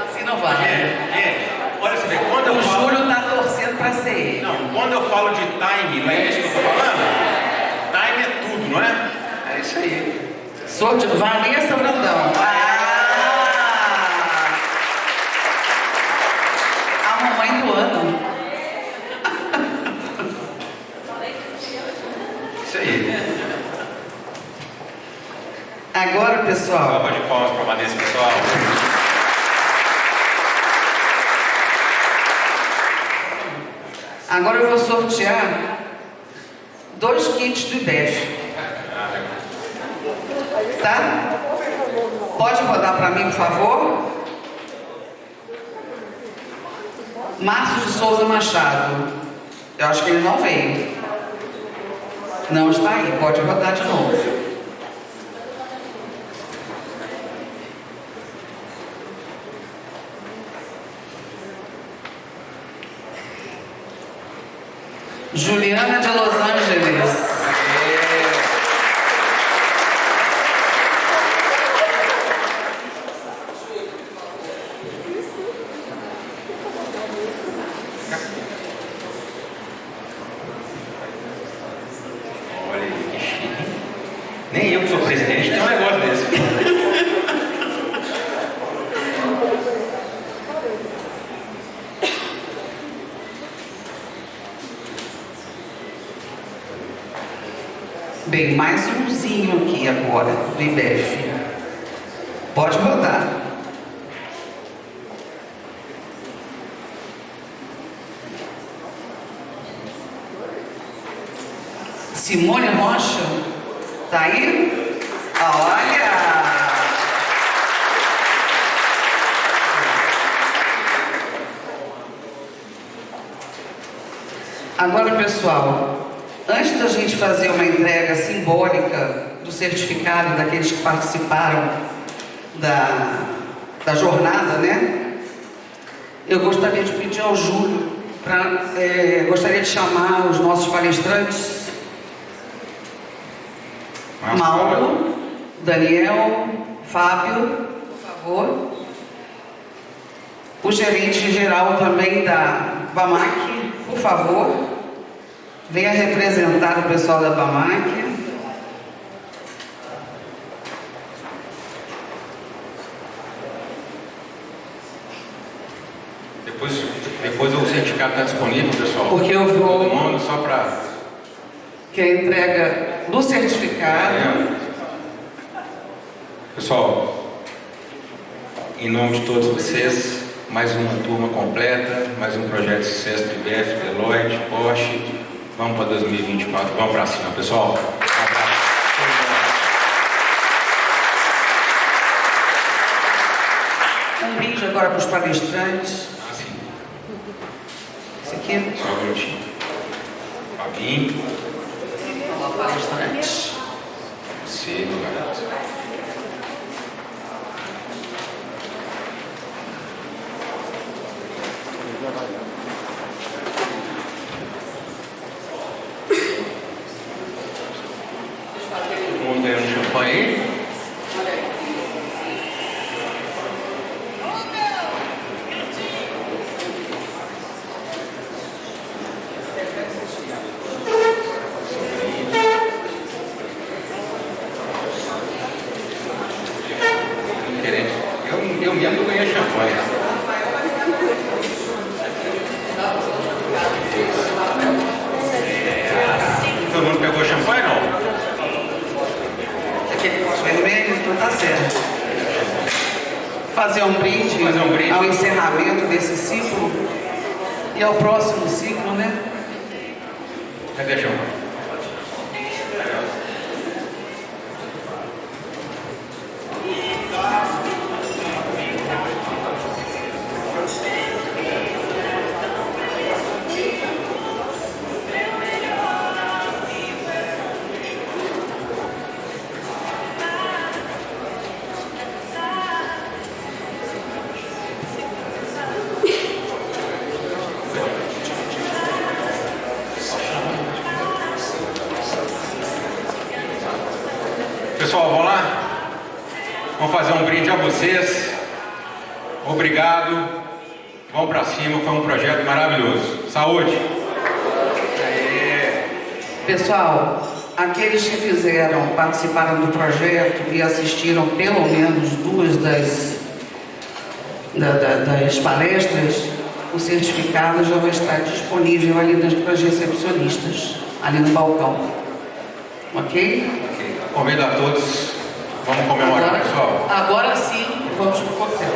Assim não vai. Gente, olha você vê, quando eu O falo... Júlio tá torcendo pra ser ele. Não, quando eu falo de time, não é isso que eu tô falando? Time é tudo, não é? É isso aí. Sorteio. Vanessa Brandão. A mamãe do ano. Isso aí. Agora, pessoal. Salva de palmas para a Vanessa, pessoal. Agora eu vou sortear 2 kits do IBEF. Tá? Pode rodar para mim, por favor? Márcio de Souza Machado. Eu acho que ele não veio. Não está aí. Pode rodar de novo. Juliana de Los Angeles. Olha aí, que chique. Nem eu que sou presidente tenho um negócio desse. Bem, mais umzinho aqui agora, do IBEF. Pode rodar. Simone Rocha, tá aí? Olha! Agora, pessoal, antes da gente fazer uma entrega simbólica do certificado daqueles que participaram da jornada, né? Eu gostaria de pedir ao Júlio, gostaria de chamar os nossos palestrantes, Mauro, Daniel, Fábio, por favor. O gerente geral também da BAMAC, por favor. Venha representar o pessoal da BAMAC. Depois o certificado está disponível, pessoal. Porque eu vou... Todo mundo, só para... Que é a entrega do certificado. Pessoal, em nome de todos vocês, mais uma turma completa, mais um projeto de sucesso do IBEF, Deloitte, Porsche. Vamos para 2024, vamos para cima, pessoal. Um brinde agora para os palestrantes. Sim. Esse aqui. Só um minutinho. Fabinho. Olá, palestrantes. Você, meu garoto. Todo mundo ganhando champanhe aí? Eu mesmo ganhei champanhe. Todo mundo pegou champanhe, não? Aquele pote vermelho, então tá certo. Fazer um brinde ao encerramento desse ciclo e ao próximo ciclo, né? Cadê a champanhe? Pessoal, vamos lá? Vamos fazer um brinde a vocês. Obrigado. Vamos para cima, foi um projeto maravilhoso. Saúde! Aê. Pessoal, aqueles que participaram do projeto e assistiram pelo menos duas das palestras, o certificado já vai estar disponível ali para as recepcionistas, ali no balcão. Ok? Convido a todos, vamos comemorar, pessoal. Agora sim, vamos para o coquetel.